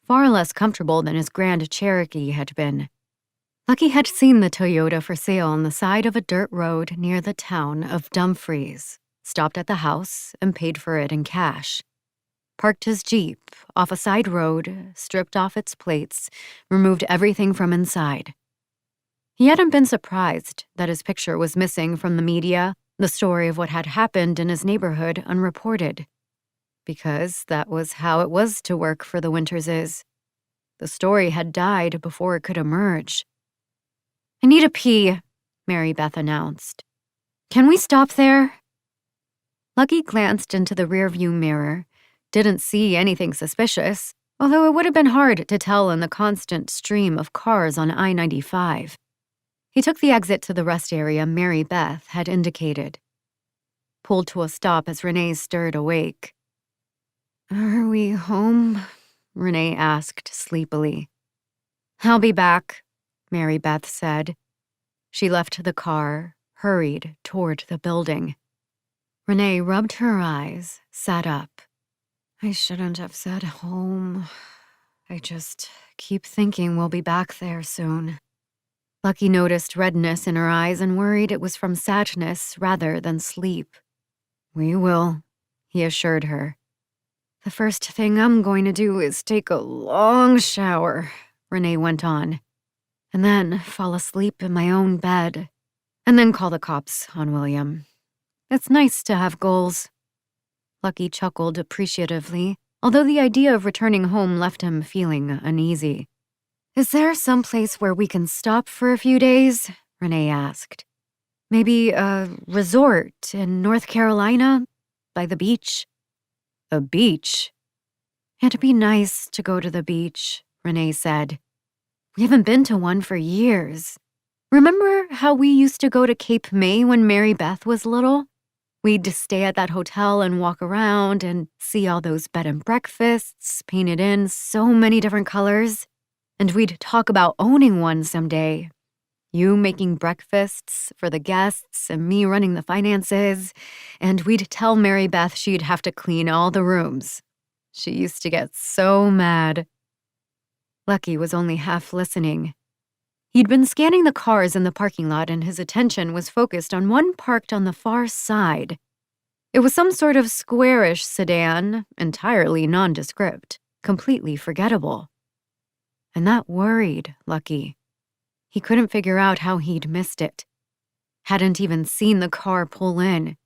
far less comfortable than his Grand Cherokee had been. Lucky had seen the Toyota for sale on the side of a dirt road near the town of Dumfries, stopped at the house, and paid for it in cash. Parked his Jeep off a side road, stripped off its plates, removed everything from inside. He hadn't been surprised that his picture was missing from the media, the story of what had happened in his neighborhood unreported. Because that was how it was to work for the Winterses. The story had died before it could emerge. "I need a pee," Mary Beth announced. "Can we stop there?" Lucky glanced into the rearview mirror, didn't see anything suspicious, although it would have been hard to tell in the constant stream of cars on I-95. He took the exit to the rest area Mary Beth had indicated. Pulled to a stop as Renee stirred awake. "Are we home?" Renee asked sleepily. "I'll be back," Mary Beth said. She left the car, hurried toward the building. Renee rubbed her eyes, sat up. "I shouldn't have said home. I just keep thinking we'll be back there soon." Lucky noticed redness in her eyes and worried it was from sadness rather than sleep. "We will," he assured her. "The first thing I'm going to do is take a long shower," Renee went on, "and then fall asleep in my own bed, and then call the cops on William. It's nice to have goals." Lucky chuckled appreciatively, although the idea of returning home left him feeling uneasy. "Is there some place where we can stop for a few days?" Renee asked. "Maybe a resort in North Carolina, by the beach?" "A beach?" "It'd be nice to go to the beach," Renee said. "We haven't been to one for years. Remember how we used to go to Cape May when Mary Beth was little? We'd stay at that hotel and walk around and see all those bed and breakfasts painted in so many different colors. And we'd talk about owning one someday. You making breakfasts for the guests and me running the finances. And we'd tell Mary Beth she'd have to clean all the rooms. She used to get so mad." Lucky was only half listening. He'd been scanning the cars in the parking lot and his attention was focused on one parked on the far side. It was some sort of squarish sedan, entirely nondescript, completely forgettable. And that worried Lucky. He couldn't figure out how he'd missed it. Hadn't even seen the car pull in.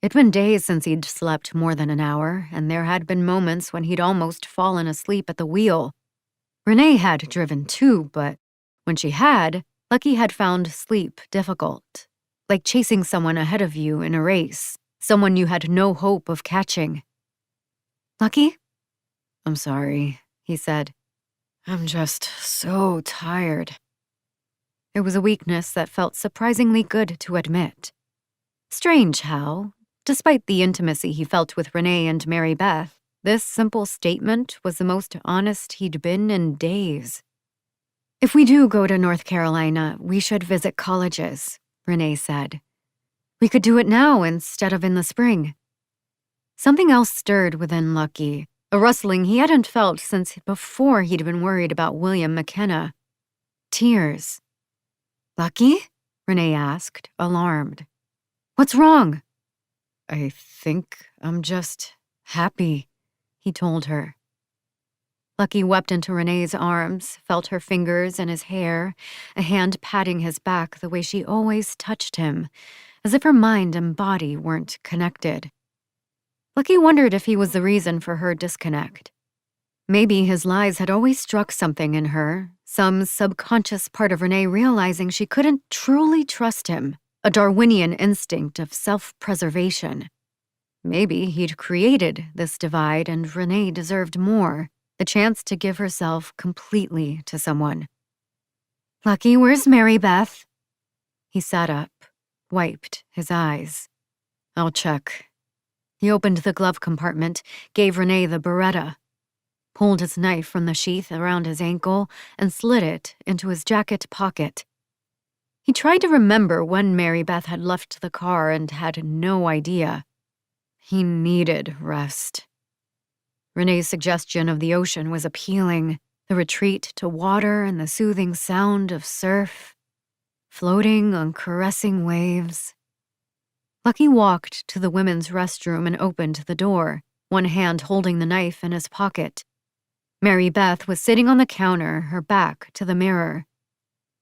It'd been days since he'd slept more than an hour, and there had been moments when he'd almost fallen asleep at the wheel. Renee had driven too, but when she had, Lucky had found sleep difficult, like chasing someone ahead of you in a race, someone you had no hope of catching. "Lucky?" "I'm sorry," he said. "I'm just so tired." It was a weakness that felt surprisingly good to admit. Strange how, despite the intimacy he felt with Renee and Mary Beth, this simple statement was the most honest he'd been in days. "If we do go to North Carolina, we should visit colleges," Renee said. "We could do it now instead of in the spring." Something else stirred within Lucky, a rustling he hadn't felt since before he'd been worried about William McKenna. Tears. "Lucky?" Renee asked, alarmed. "What's wrong?" "I think I'm just happy," he told her. Lucky wept into Renee's arms, felt her fingers in his hair, a hand patting his back the way she always touched him, as if her mind and body weren't connected. Lucky wondered if he was the reason for her disconnect. Maybe his lies had always struck something in her, some subconscious part of Renee realizing she couldn't truly trust him, a Darwinian instinct of self-preservation. Maybe he'd created this divide and Renee deserved more, the chance to give herself completely to someone. "Lucky, where's Mary Beth?" He sat up, wiped his eyes. "I'll check." He opened the glove compartment, gave Renee the Beretta, pulled his knife from the sheath around his ankle, and slid it into his jacket pocket. He tried to remember when Mary Beth had left the car and had no idea. He needed rest. Renee's suggestion of the ocean was appealing, the retreat to water and the soothing sound of surf, floating on caressing waves. Lucky walked to the women's restroom and opened the door, one hand holding the knife in his pocket. Mary Beth was sitting on the counter, her back to the mirror.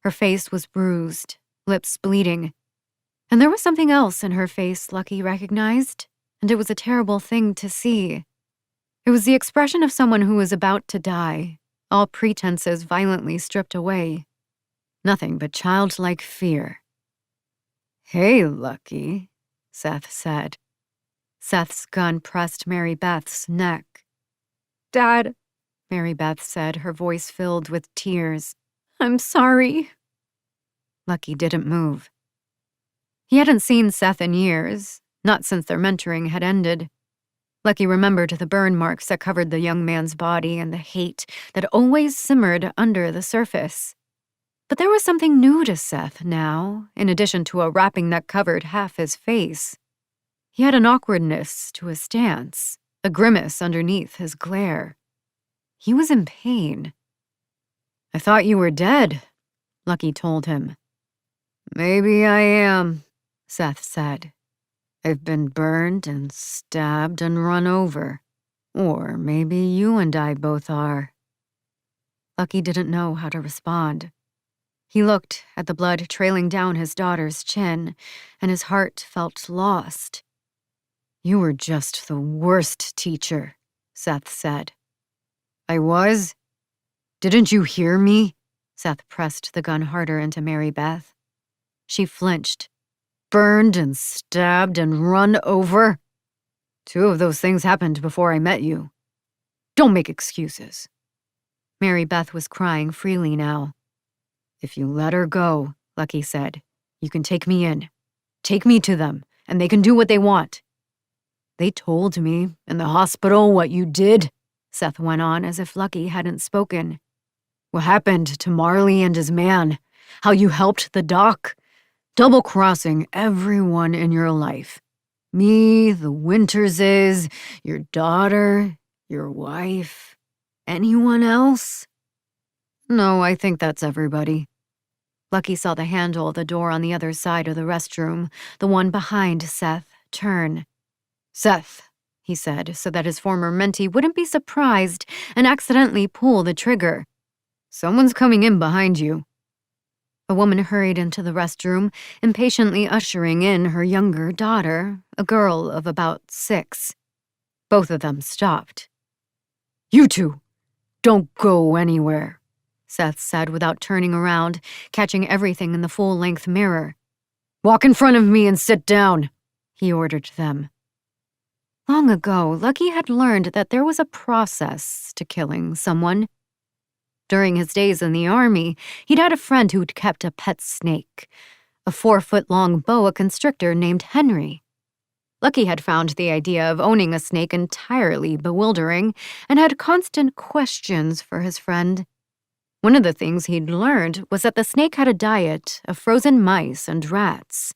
Her face was bruised, lips bleeding. And there was something else in her face Lucky recognized, and it was a terrible thing to see. It was the expression of someone who was about to die, all pretenses violently stripped away. Nothing but childlike fear. "Hey, Lucky," Seth said. Seth's gun pressed Mary Beth's neck. "Dad," Mary Beth said, her voice filled with tears. "I'm sorry." Lucky didn't move. He hadn't seen Seth in years, not since their mentoring had ended. Lucky remembered the burn marks that covered the young man's body and the hate that always simmered under the surface. But there was something new to Seth now, in addition to a wrapping that covered half his face. He had an awkwardness to his stance, a grimace underneath his glare. He was in pain. "I thought you were dead," Lucky told him. "Maybe I am," Seth said. "I've been burned and stabbed and run over. Or maybe you and I both are." Lucky didn't know how to respond. He looked at the blood trailing down his daughter's chin, and his heart felt lost. "You were just the worst teacher," Seth said. "I was? Didn't you hear me?" Seth pressed the gun harder into Mary Beth. She flinched. "Burned and stabbed and run over? 2 of those things happened before I met you. Don't make excuses." Mary Beth was crying freely now. "If you let her go," Lucky said, "you can take me in. Take me to them, and they can do what they want." "They told me in the hospital what you did," Seth went on as if Lucky hadn't spoken. "What happened to Marley and his man, how you helped the doc, double-crossing everyone in your life. Me, the Winterses, your daughter, your wife. Anyone else?" "No, I think that's everybody." Lucky saw the handle of the door on the other side of the restroom, the one behind Seth, turn. "Seth," he said, so that his former mentee wouldn't be surprised and accidentally pull the trigger. "Someone's coming in behind you." A woman hurried into the restroom, impatiently ushering in her younger daughter, a girl of about 6. Both of them stopped. "You two, don't go anywhere," Seth said without turning around, catching everything in the full-length mirror. "Walk in front of me and sit down," he ordered them. Long ago, Lucky had learned that there was a process to killing someone. During his days in the army, he'd had a friend who'd kept a pet snake, a 4-foot-long boa constrictor named Henry. Lucky had found the idea of owning a snake entirely bewildering and had constant questions for his friend. One of the things he'd learned was that the snake had a diet of frozen mice and rats.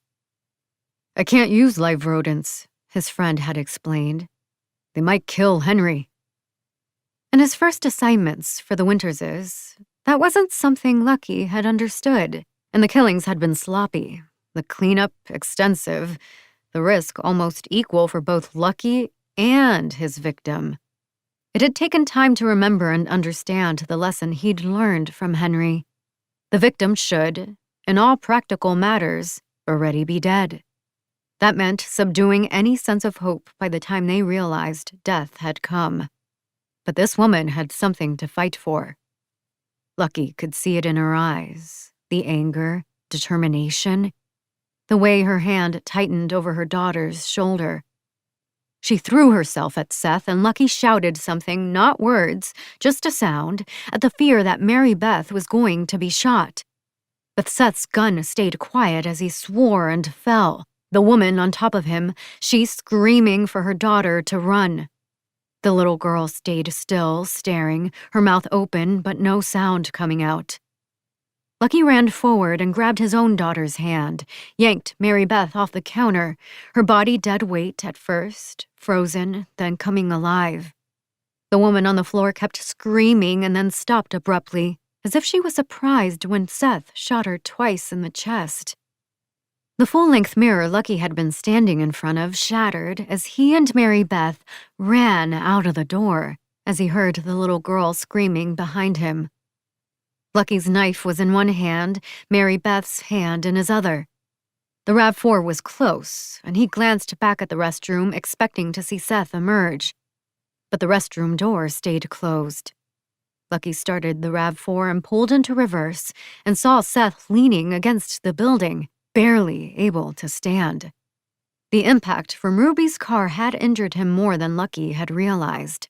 "I can't use live rodents," his friend had explained. "They might kill Henry." In his first assignments for the Winterses, that wasn't something Lucky had understood, and the killings had been sloppy, the cleanup extensive, the risk almost equal for both Lucky and his victim. It had taken time to remember and understand the lesson he'd learned from Henry. The victim should, in all practical matters, already be dead. That meant subduing any sense of hope by the time they realized death had come. But this woman had something to fight for. Lucky could see it in her eyes, the anger, determination, the way her hand tightened over her daughter's shoulder. She threw herself at Seth, and Lucky shouted something, not words, just a sound, at the fear that Mary Beth was going to be shot. But Seth's gun stayed quiet as he swore and fell, the woman on top of him, she screaming for her daughter to run. The little girl stayed still, staring, her mouth open but no sound coming out. Lucky ran forward and grabbed his own daughter's hand, yanked Mary Beth off the counter, her body dead weight at first, frozen, then coming alive. The woman on the floor kept screaming and then stopped abruptly, as if she was surprised when Seth shot her twice in the chest. The full-length mirror Lucky had been standing in front of shattered as he and Mary Beth ran out of the door as he heard the little girl screaming behind him. Lucky's knife was in one hand, Mary Beth's hand in his other. The RAV4 was close, and he glanced back at the restroom, expecting to see Seth emerge. But the restroom door stayed closed. Lucky started the RAV4 and pulled into reverse and saw Seth leaning against the building, barely able to stand. The impact from Ruby's car had injured him more than Lucky had realized.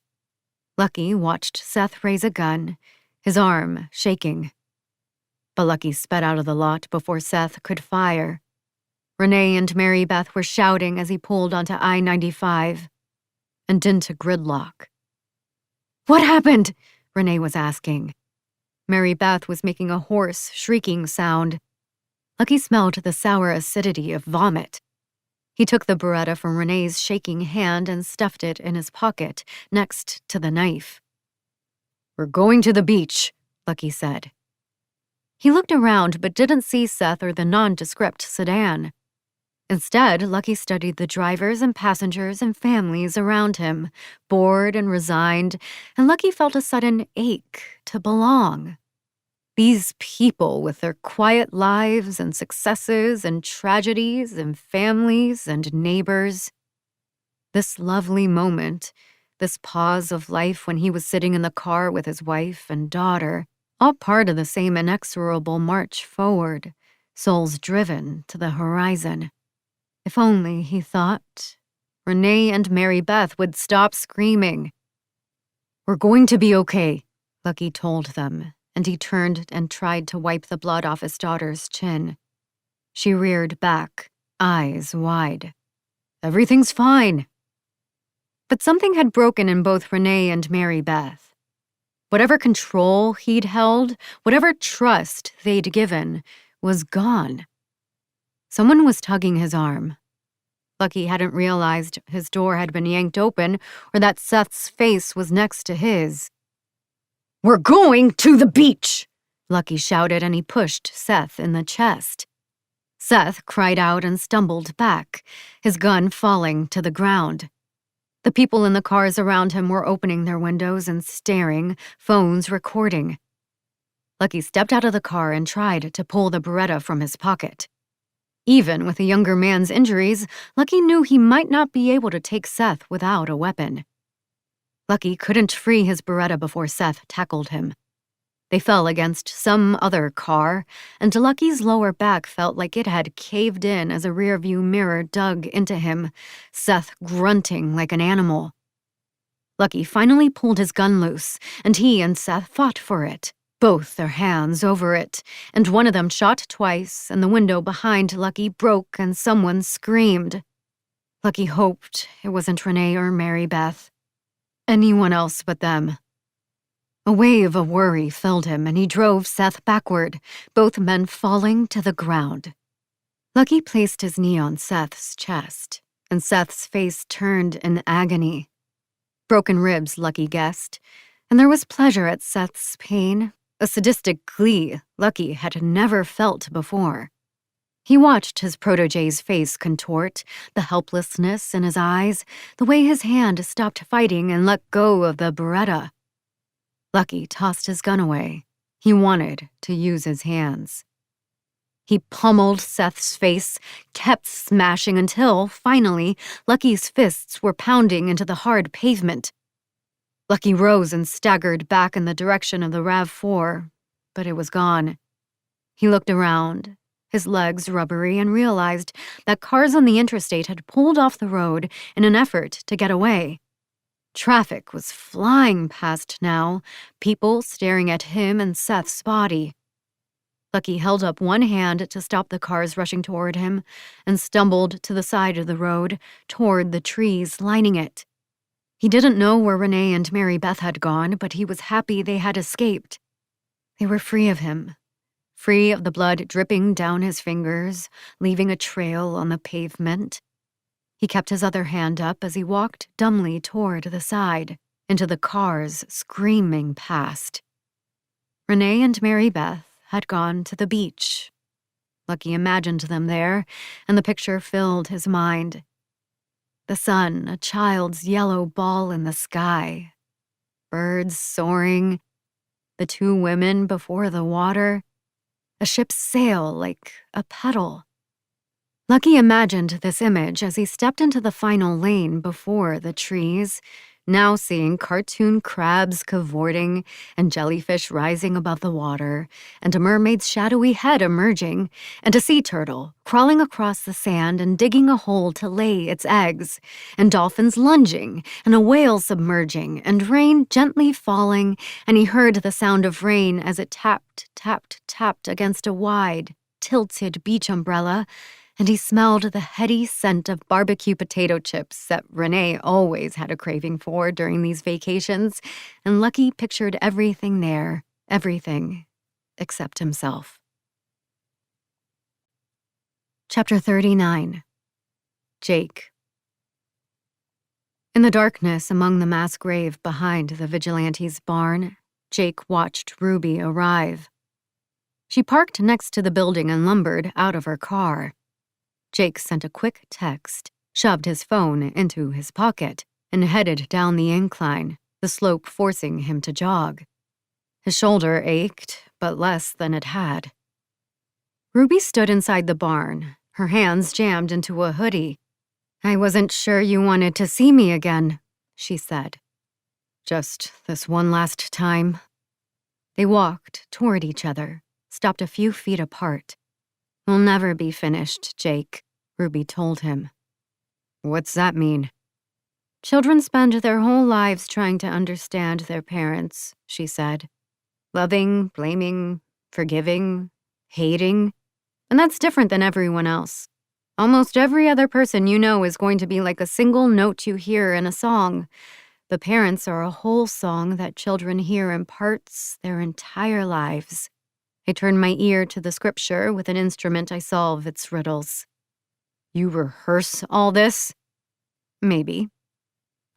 Lucky watched Seth raise a gun, his arm shaking. But Lucky sped out of the lot before Seth could fire. Renee and Mary Beth were shouting as he pulled onto I-95 and into gridlock. "What happened?" Renee was asking. Mary Beth was making a hoarse, shrieking sound. Lucky smelled the sour acidity of vomit. He took the Beretta from Renee's shaking hand and stuffed it in his pocket, next to the knife. "We're going to the beach," Lucky said. He looked around but didn't see Seth or the nondescript sedan. Instead, Lucky studied the drivers and passengers and families around him, bored and resigned, and Lucky felt a sudden ache to belong. These people with their quiet lives and successes and tragedies and families and neighbors. This lovely moment, this pause of life when he was sitting in the car with his wife and daughter, all part of the same inexorable march forward, souls driven to the horizon. If only, he thought, Renee and Mary Beth would stop screaming. "We're going to be okay," Lucky told them, and he turned and tried to wipe the blood off his daughter's chin. She reared back, eyes wide. "Everything's fine." But something had broken in both Renee and Mary Beth. Whatever control he'd held, whatever trust they'd given, was gone. Someone was tugging his arm. Lucky hadn't realized his door had been yanked open or that Seth's face was next to his. "We're going to the beach!" Lucky shouted, and he pushed Seth in the chest. Seth cried out and stumbled back, his gun falling to the ground. The people in the cars around him were opening their windows and staring, phones recording. Lucky stepped out of the car and tried to pull the Beretta from his pocket. Even with the younger man's injuries, Lucky knew he might not be able to take Seth without a weapon. Lucky couldn't free his Beretta before Seth tackled him. They fell against some other car, and Lucky's lower back felt like it had caved in as a rearview mirror dug into him, Seth grunting like an animal. Lucky finally pulled his gun loose, and he and Seth fought for it, both their hands over it, and one of them shot twice, and the window behind Lucky broke and someone screamed. Lucky hoped it wasn't Renee or Mary Beth. Anyone else but them. A wave of worry filled him, and he drove Seth backward, both men falling to the ground. Lucky placed his knee on Seth's chest, and Seth's face turned in agony. Broken ribs, Lucky guessed, and there was pleasure at Seth's pain, a sadistic glee Lucky had never felt before. He watched his protege's face contort, the helplessness in his eyes, the way his hand stopped fighting and let go of the Beretta. Lucky tossed his gun away. He wanted to use his hands. He pummeled Seth's face, kept smashing until, finally, Lucky's fists were pounding into the hard pavement. Lucky rose and staggered back in the direction of the RAV4, but it was gone. He looked around, his legs rubbery, and realized that cars on the interstate had pulled off the road in an effort to get away. Traffic was flying past now, people staring at him and Seth's body. Lucky held up one hand to stop the cars rushing toward him and stumbled to the side of the road, toward the trees lining it. He didn't know where Renee and Mary Beth had gone, but he was happy they had escaped. They were free of him, free of the blood dripping down his fingers, leaving a trail on the pavement. He kept his other hand up as he walked dumbly toward the side, into the cars screaming past. Renee and Mary Beth had gone to the beach. Lucky imagined them there, and the picture filled his mind. The sun, a child's yellow ball in the sky. Birds soaring. The two women before the water. A ship's sail like a petal. Lucky imagined this image as he stepped into the final lane before the trees, now seeing cartoon crabs cavorting and jellyfish rising above the water, and a mermaid's shadowy head emerging, and a sea turtle crawling across the sand and digging a hole to lay its eggs, and dolphins lunging, and a whale submerging, and rain gently falling, and he heard the sound of rain as it tapped, tapped, tapped against a wide, tilted beach umbrella, and he smelled the heady scent of barbecue potato chips that Renee always had a craving for during these vacations, and Lucky pictured everything there, everything, except himself. Chapter 39. Jake. In the darkness among the mass grave behind the vigilante's barn, Jake watched Ruby arrive. She parked next to the building and lumbered out of her car. Jake sent a quick text, shoved his phone into his pocket, and headed down the incline, the slope forcing him to jog. His shoulder ached, but less than it had. Ruby stood inside the barn, her hands jammed into a hoodie. "I wasn't sure you wanted to see me again," she said. "Just this one last time." They walked toward each other, stopped a few feet apart. "We'll never be finished, Jake," Ruby told him. "What's that mean?" "Children spend their whole lives trying to understand their parents," she said. "Loving, blaming, forgiving, hating. And that's different than everyone else. Almost every other person you know is going to be like a single note you hear in a song. The parents are a whole song that children hear in parts their entire lives. I turn my ear to the scripture with an instrument I solve its riddles." "You rehearse all this?" "Maybe."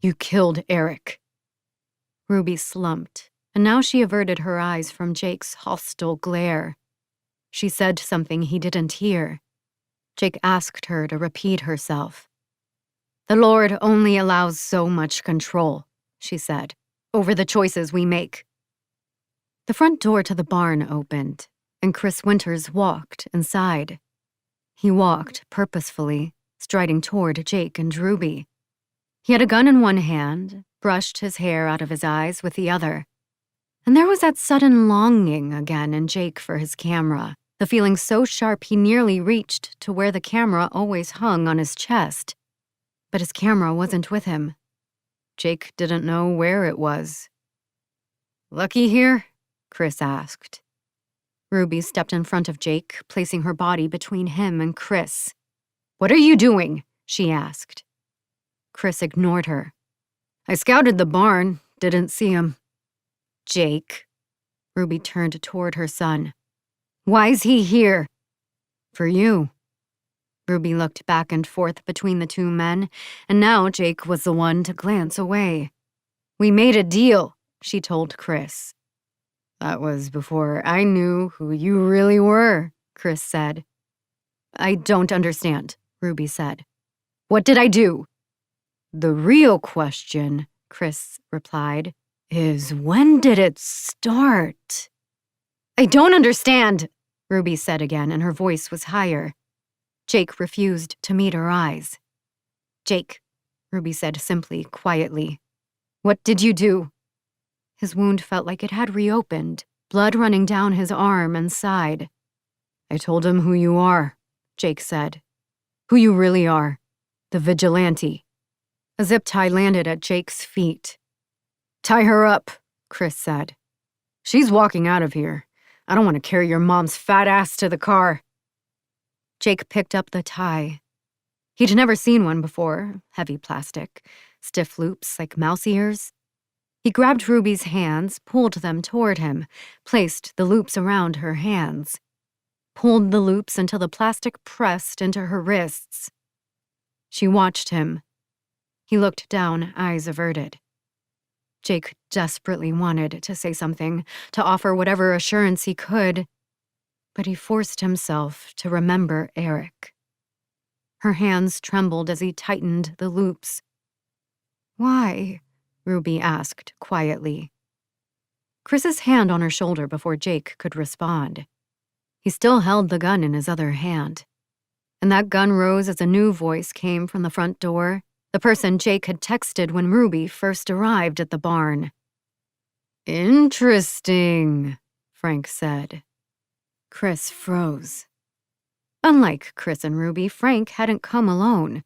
"You killed Eric." Ruby slumped, and now she averted her eyes from Jake's hostile glare. She said something he didn't hear. Jake asked her to repeat herself. "The Lord only allows so much control," she said, "over the choices we make." The front door to the barn opened, and Chris Winters walked inside. He walked purposefully, striding toward Jake and Ruby. He had a gun in one hand, brushed his hair out of his eyes with the other. And there was that sudden longing again in Jake for his camera, the feeling so sharp he nearly reached to where the camera always hung on his chest. But his camera wasn't with him. Jake didn't know where it was. "Lucky here?" Chris asked. Ruby stepped in front of Jake, placing her body between him and Chris. "What are you doing?" she asked. Chris ignored her. "I scouted the barn, didn't see him." "Jake." Ruby turned toward her son. "Why's he here?" "For you." Ruby looked back and forth between the two men, and now Jake was the one to glance away. "We made a deal," she told Chris. "That was before I knew who you really were," Chris said. "I don't understand," Ruby said. "What did I do?" "The real question," Chris replied, "is when did it start?" "I don't understand," Ruby said again, and her voice was higher. Jake refused to meet her eyes. "Jake," Ruby said simply, quietly, "what did you do?" His wound felt like it had reopened, blood running down his arm and side. "I told him who you are," Jake said. "Who you really are. The vigilante." A zip tie landed at Jake's feet. "Tie her up," Chris said. "She's walking out of here. I don't want to carry your mom's fat ass to the car." Jake picked up the tie. He'd never seen one before, heavy plastic, stiff loops like mouse ears. He grabbed Ruby's hands, pulled them toward him, placed the loops around her hands, pulled the loops until the plastic pressed into her wrists. She watched him. He looked down, eyes averted. Jake desperately wanted to say something, to offer whatever assurance he could, but he forced himself to remember Eric. Her hands trembled as he tightened the loops. "Why?" Ruby asked quietly. Chris's hand on her shoulder before Jake could respond. He still held the gun in his other hand. And that gun rose as a new voice came from the front door, the person Jake had texted when Ruby first arrived at the barn. "Interesting," Frank said. Chris froze. Unlike Chris and Ruby, Frank hadn't come alone.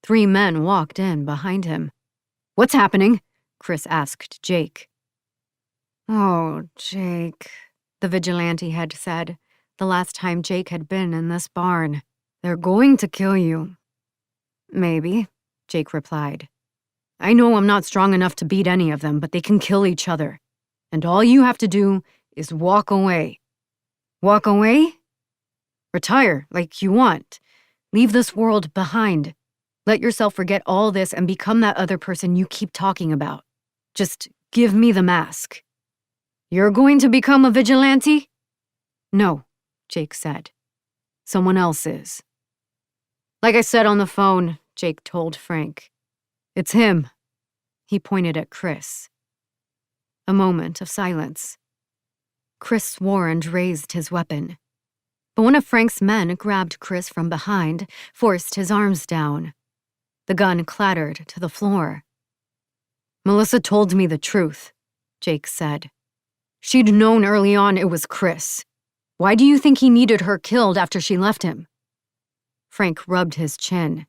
3 men walked in behind him. "What's happening?" Chris asked Jake. "Oh, Jake," the vigilante had said, the last time Jake had been in this barn. "They're going to kill you." "Maybe," Jake replied. "I know I'm not strong enough to beat any of them, but they can kill each other. And all you have to do is walk away." "Walk away?" "Retire, like you want. Leave this world behind. Let yourself forget all this and become that other person you keep talking about. Just give me the mask." "You're going to become a vigilante?" "No," Jake said. "Someone else is." "Like I said on the phone," Jake told Frank. "It's him." He pointed at Chris. A moment of silence. Chris swore and raised his weapon. But one of Frank's men grabbed Chris from behind, forced his arms down. The gun clattered to the floor. "Melissa told me the truth," Jake said. "She'd known early on it was Chris. Why do you think he needed her killed after she left him?" Frank rubbed his chin.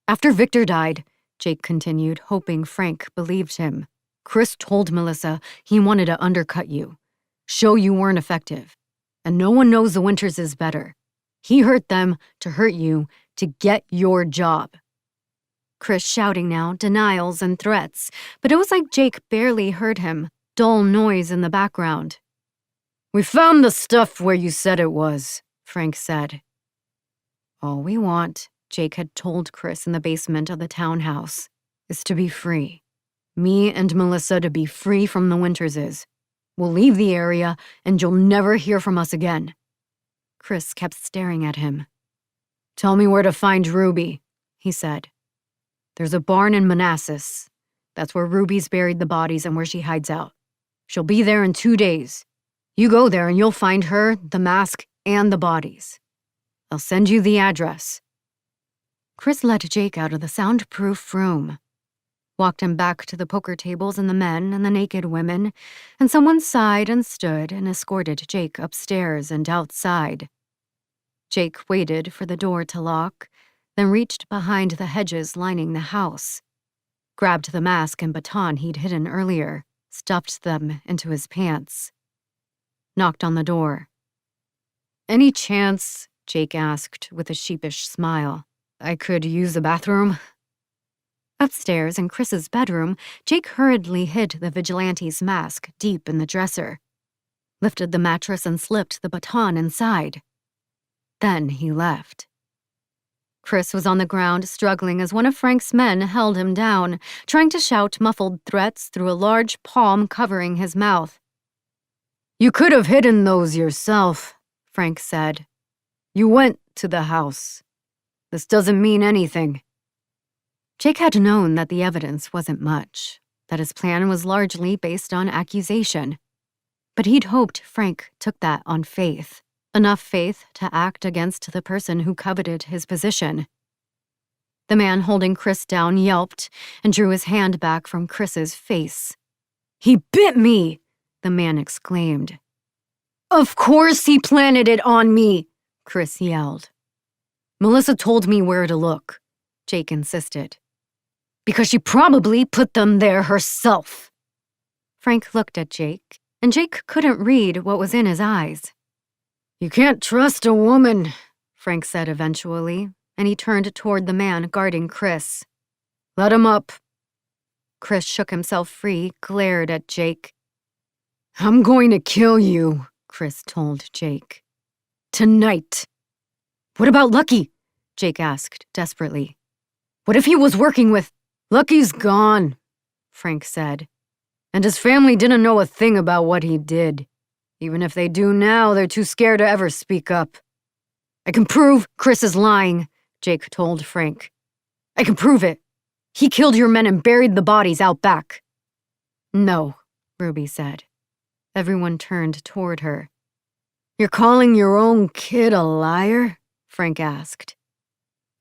"After Victor died," Jake continued, hoping Frank believed him, "Chris told Melissa he wanted to undercut you, show you weren't effective. And no one knows the Winters is better. He hurt them to hurt you, to get your job." Chris shouting now, denials and threats, but it was like Jake barely heard him, dull noise in the background. "We found the stuff where you said it was," Frank said. "All we want," Jake had told Chris in the basement of the townhouse, "is to be free. Me and Melissa to be free from the Winterses. We'll leave the area, and you'll never hear from us again." Chris kept staring at him. "Tell me where to find Ruby," he said. "There's a barn in Manassas. That's where Ruby's buried the bodies and where she hides out. She'll be there in 2 days. You go there and you'll find her, the mask, and the bodies. I'll send you the address." Chris let Jake out of the soundproof room, walked him back to the poker tables and the men and the naked women, and someone sighed and stood and escorted Jake upstairs and outside. Jake waited for the door to lock, then reached behind the hedges lining the house, grabbed the mask and baton he'd hidden earlier, stuffed them into his pants, knocked on the door. "Any chance," Jake asked with a sheepish smile, "I could use the bathroom?" Upstairs in Chris's bedroom, Jake hurriedly hid the vigilante's mask deep in the dresser, lifted the mattress and slipped the baton inside. Then he left. Chris was on the ground struggling as one of Frank's men held him down, trying to shout muffled threats through a large palm covering his mouth. "You could have hidden those yourself," Frank said. "You went to the house. This doesn't mean anything." Jake had known that the evidence wasn't much, that his plan was largely based on accusation. But he'd hoped Frank took that on faith, enough faith to act against the person who coveted his position. The man holding Chris down yelped and drew his hand back from Chris's face. "He bit me!" the man exclaimed. "Of course he planted it on me!" Chris yelled. "Melissa told me where to look," Jake insisted. "Because she probably put them there herself." Frank looked at Jake, and Jake couldn't read what was in his eyes. "You can't trust a woman," Frank said eventually, and he turned toward the man guarding Chris. "Let him up." Chris shook himself free, glared at Jake. "I'm going to kill you," Chris told Jake. "Tonight." "What about Lucky?" Jake asked desperately. "What if he was working with—" "Lucky's gone," Frank said. "And his family didn't know a thing about what he did. Even if they do now, they're too scared to ever speak up." "I can prove Chris is lying," Jake told Frank. "I can prove it. He killed your men and buried the bodies out back." "No," Ruby said. Everyone turned toward her. "You're calling your own kid a liar?" Frank asked.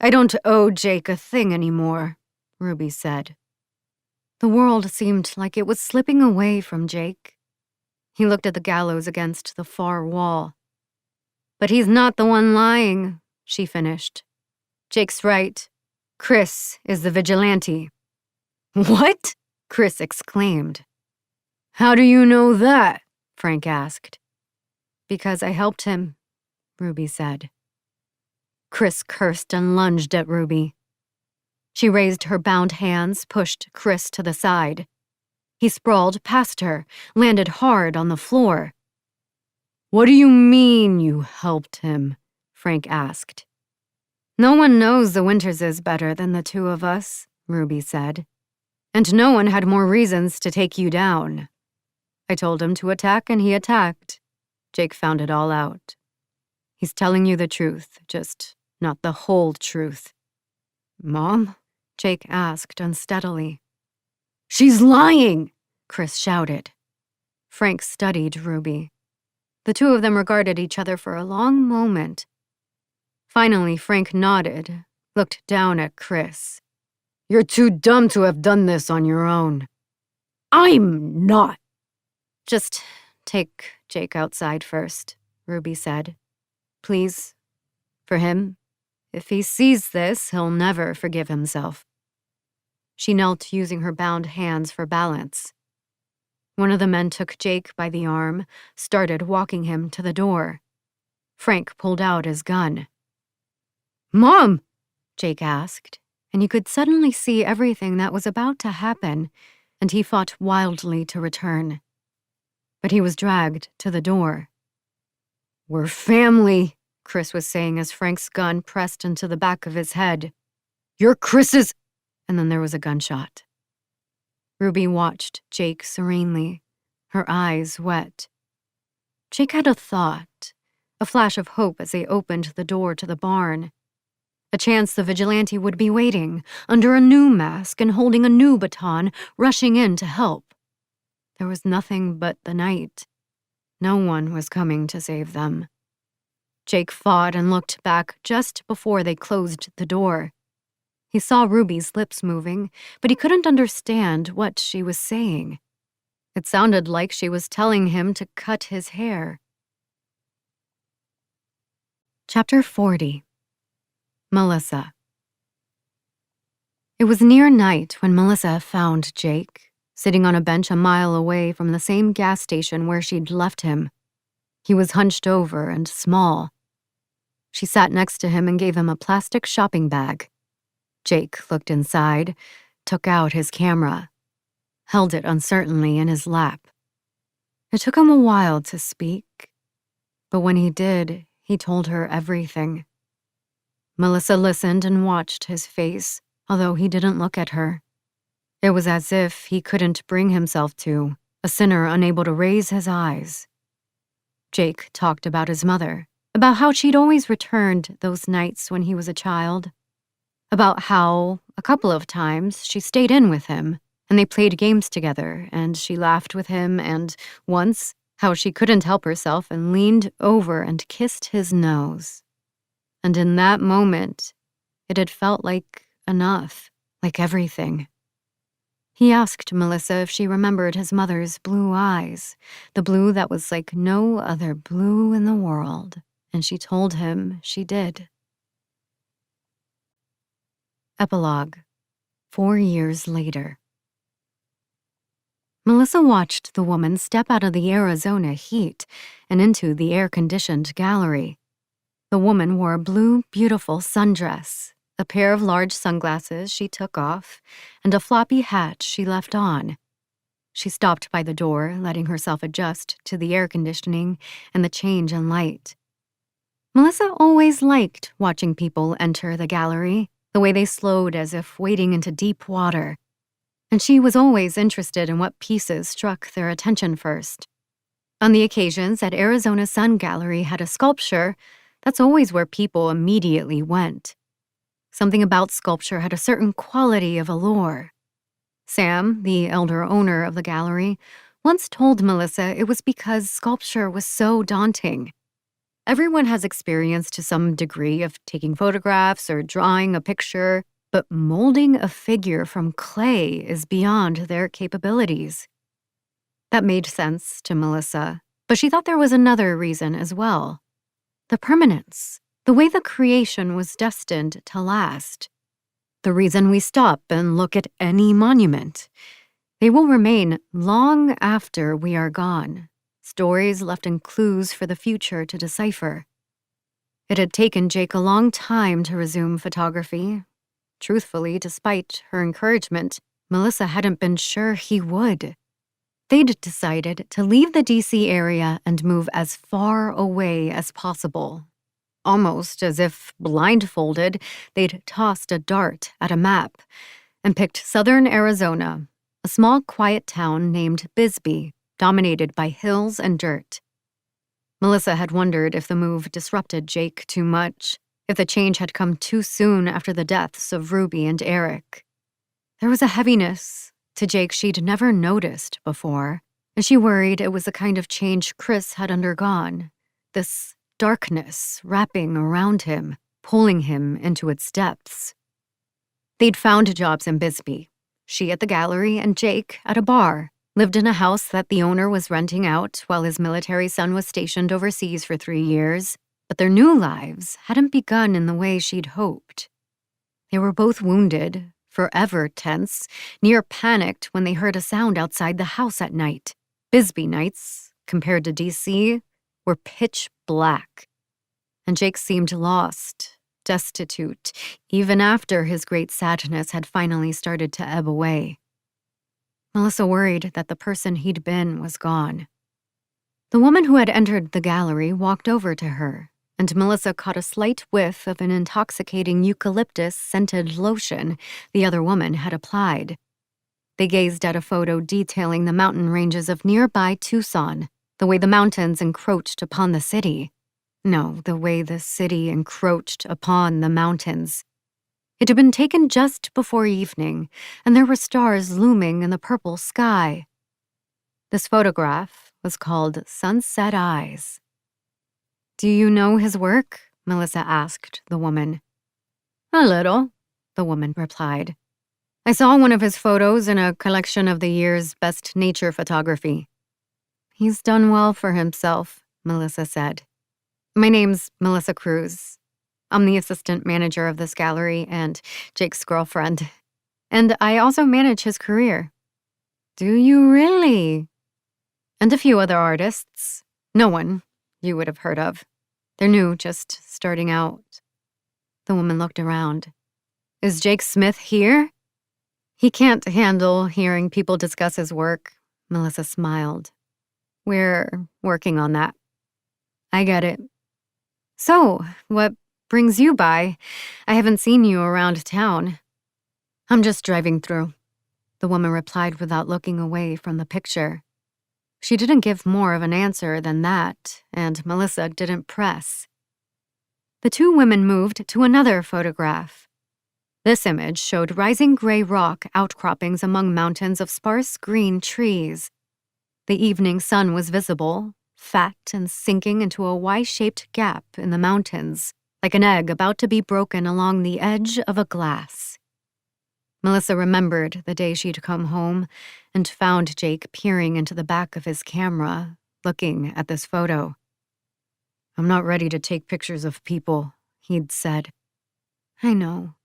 "I don't owe Jake a thing anymore," Ruby said. The world seemed like it was slipping away from Jake. He looked at the gallows against the far wall. "But he's not the one lying," she finished. "Jake's right. Chris is the vigilante." "What?" Chris exclaimed. "How do you know that?" Frank asked. "Because I helped him," Ruby said. Chris cursed and lunged at Ruby. She raised her bound hands, pushed Chris to the side. He sprawled past her, landed hard on the floor. "What do you mean you helped him?" Frank asked. "No one knows the Winterses better than the two of us," Ruby said. "And no one had more reasons to take you down. I told him to attack and he attacked. Jake found it all out. He's telling you the truth, just not the whole truth." "Mom?" Jake asked unsteadily. "She's lying!" Chris shouted. Frank studied Ruby. The two of them regarded each other for a long moment. Finally, Frank nodded, looked down at Chris. "You're too dumb to have done this on your own." "I'm not." "Just take Jake outside first," Ruby said. "Please. For him. If he sees this, he'll never forgive himself." She knelt, using her bound hands for balance. One of the men took Jake by the arm, started walking him to the door. Frank pulled out his gun. "Mom!" Jake asked, and you could suddenly see everything that was about to happen, and he fought wildly to return. But he was dragged to the door. "We're family," Chris was saying as Frank's gun pressed into the back of his head. "You're Chris's—" And then there was a gunshot. Ruby watched Jake serenely, her eyes wet. Jake had a thought, a flash of hope as they opened the door to the barn. A chance the vigilante would be waiting, under a new mask and holding a new baton, rushing in to help. There was nothing but the night. No one was coming to save them. Jake fought and looked back just before they closed the door. He saw Ruby's lips moving, but he couldn't understand what she was saying. It sounded like she was telling him to cut his hair. Chapter 40. Melissa. It was near night when Melissa found Jake, sitting on a bench a mile away from the same gas station where she'd left him. He was hunched over and small. She sat next to him and gave him a plastic shopping bag. Jake looked inside, took out his camera, held it uncertainly in his lap. It took him a while to speak, but when he did, he told her everything. Melissa listened and watched his face, although he didn't look at her. It was as if he couldn't bring himself to, a sinner unable to raise his eyes. Jake talked about his mother, about how she'd always returned those nights when he was a child, about how, a couple of times, she stayed in with him, and they played games together, and she laughed with him, and once, how she couldn't help herself and leaned over and kissed his nose. And in that moment, it had felt like enough, like everything. He asked Melissa if she remembered his mother's blue eyes, the blue that was like no other blue in the world, and she told him she did. Epilogue. 4 years later. Melissa watched the woman step out of the Arizona heat and into the air-conditioned gallery. The woman wore a blue, beautiful sundress, a pair of large sunglasses she took off, and a floppy hat she left on. She stopped by the door, letting herself adjust to the air conditioning and the change in light. Melissa always liked watching people enter the gallery, the way they slowed as if wading into deep water. And she was always interested in what pieces struck their attention first. On the occasions that Arizona Sun Gallery had a sculpture, that's always where people immediately went. Something about sculpture had a certain quality of allure. Sam, the elder owner of the gallery, once told Melissa it was because sculpture was so daunting. Everyone has experience to some degree of taking photographs or drawing a picture, but molding a figure from clay is beyond their capabilities. That made sense to Melissa, but she thought there was another reason as well. The permanence, the way the creation was destined to last. The reason we stop and look at any monument. They will remain long after we are gone. Stories left in clues for the future to decipher. It had taken Jake a long time to resume photography. Truthfully, despite her encouragement, Melissa hadn't been sure he would. They'd decided to leave the DC area and move as far away as possible. Almost as if blindfolded, they'd tossed a dart at a map and picked southern Arizona, a small, quiet town named Bisbee, dominated by hills and dirt. Melissa had wondered if the move disrupted Jake too much, if the change had come too soon after the deaths of Ruby and Eric. There was a heaviness to Jake she'd never noticed before, and she worried it was the kind of change Chris had undergone, this darkness wrapping around him, pulling him into its depths. They'd found jobs in Bisbee, she at the gallery and Jake at a bar, lived in a house that the owner was renting out while his military son was stationed overseas for 3 years, but their new lives hadn't begun in the way she'd hoped. They were both wounded, forever tense, near panicked when they heard a sound outside the house at night. Bisbee nights, compared to DC, were pitch black. And Jake seemed lost, destitute, even after his great sadness had finally started to ebb away. Melissa worried that the person he'd been was gone. The woman who had entered the gallery walked over to her, and Melissa caught a slight whiff of an intoxicating eucalyptus-scented lotion the other woman had applied. They gazed at a photo detailing the mountain ranges of nearby Tucson, the way the mountains encroached upon the city. No, the way the city encroached upon the mountains. It had been taken just before evening, and there were stars looming in the purple sky. This photograph was called Sunset Eyes. "Do you know his work?" Melissa asked the woman. "A little," the woman replied. "I saw one of his photos in a collection of the year's best nature photography." "He's done well for himself," Melissa said. "My name's Melissa Cruz. I'm the assistant manager of this gallery and Jake's girlfriend. And I also manage his career." "Do you really?" "And a few other artists. No one you would have heard of. They're new, just starting out." The woman looked around. "Is Jake Smith here?" "He can't handle hearing people discuss his work," Melissa smiled. "We're working on that." "I get it. So, what brings you by? I haven't seen you around town." "I'm just driving through," the woman replied without looking away from the picture. She didn't give more of an answer than that, and Melissa didn't press. The two women moved to another photograph. This image showed rising gray rock outcroppings among mountains of sparse green trees. The evening sun was visible, fat and sinking into a Y-shaped gap in the mountains, like an egg about to be broken along the edge of a glass. Melissa remembered the day she'd come home and found Jake peering into the back of his camera, looking at this photo. "I'm not ready to take pictures of people," he'd said. "I know.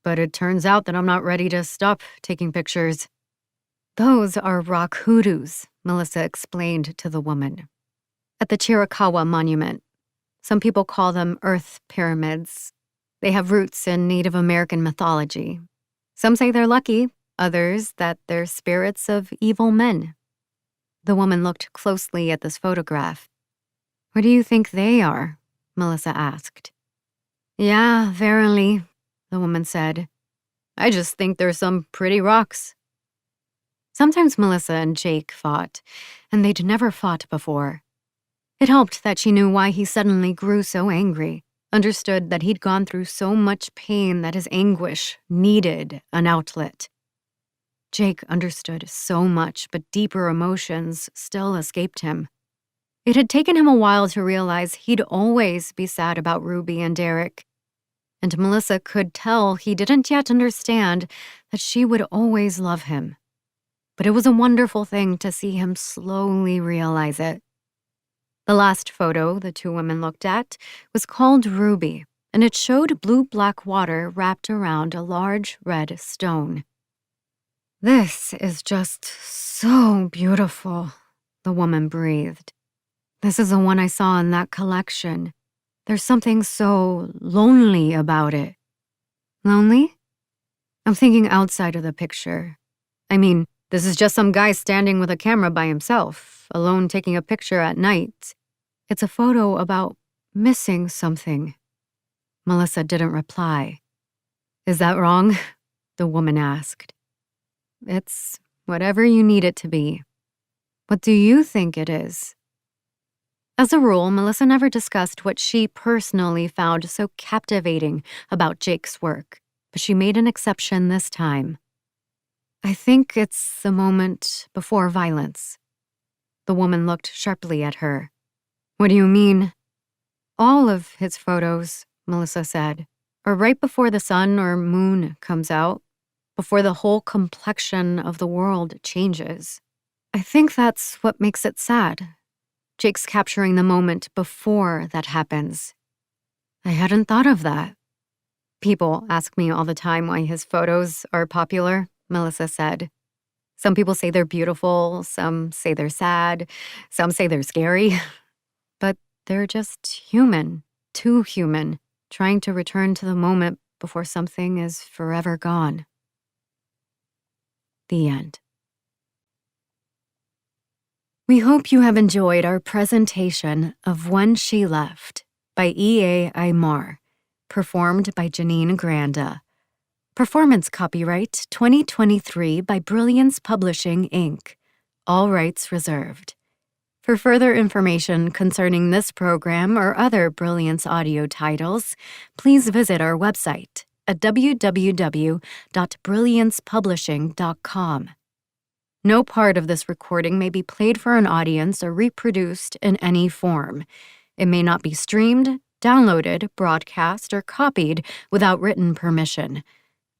But it turns out that I'm not ready to stop taking pictures." "Those are rock hoodoos," Melissa explained to the woman. "At the Chiricahua Monument. Some people call them Earth Pyramids. They have roots in Native American mythology. Some say they're lucky, others that they're spirits of evil men." The woman looked closely at this photograph. "What do you think they are?" Melissa asked. "Yeah, verily," the woman said. "I just think they're some pretty rocks." Sometimes Melissa and Jake fought, and they'd never fought before. It helped that she knew why he suddenly grew so angry, understood that he'd gone through so much pain that his anguish needed an outlet. Jake understood so much, but deeper emotions still escaped him. It had taken him a while to realize he'd always be sad about Ruby and Derek, and Melissa could tell he didn't yet understand that she would always love him. But it was a wonderful thing to see him slowly realize it. The last photo the two women looked at was called Ruby, and it showed blue-black water wrapped around a large red stone. "This is just so beautiful," the woman breathed. "This is the one I saw in that collection. There's something so lonely about it." "Lonely?" "I'm thinking outside of the picture. I mean, this is just some guy standing with a camera by himself, alone taking a picture at night. It's a photo about missing something." Melissa didn't reply. "Is that wrong?" the woman asked. "It's whatever you need it to be. What do you think it is?" As a rule, Melissa never discussed what she personally found so captivating about Jake's work, but she made an exception this time. "I think it's the moment before violence." The woman looked sharply at her. "What do you mean?" "All of his photos," Melissa said, "are right before the sun or moon comes out, before the whole complexion of the world changes. I think that's what makes it sad. Jake's capturing the moment before that happens." "I hadn't thought of that." "People ask me all the time why his photos are popular," Melissa said. "Some people say they're beautiful, some say they're sad, some say they're scary. But they're just human, too human, trying to return to the moment before something is forever gone." The end. We hope you have enjoyed our presentation of When She Left by E.A. Aymar, performed by Janine Granda. Performance copyright 2023 by Brilliance Publishing, Inc. All rights reserved. For further information concerning this program or other Brilliance audio titles, please visit our website at www.brilliancepublishing.com. No part of this recording may be played for an audience or reproduced in any form. It may not be streamed, downloaded, broadcast, or copied without written permission.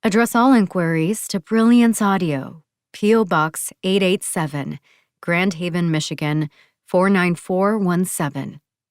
Address all inquiries to Brilliance Audio, P.O. Box 887, Grand Haven, Michigan 49417.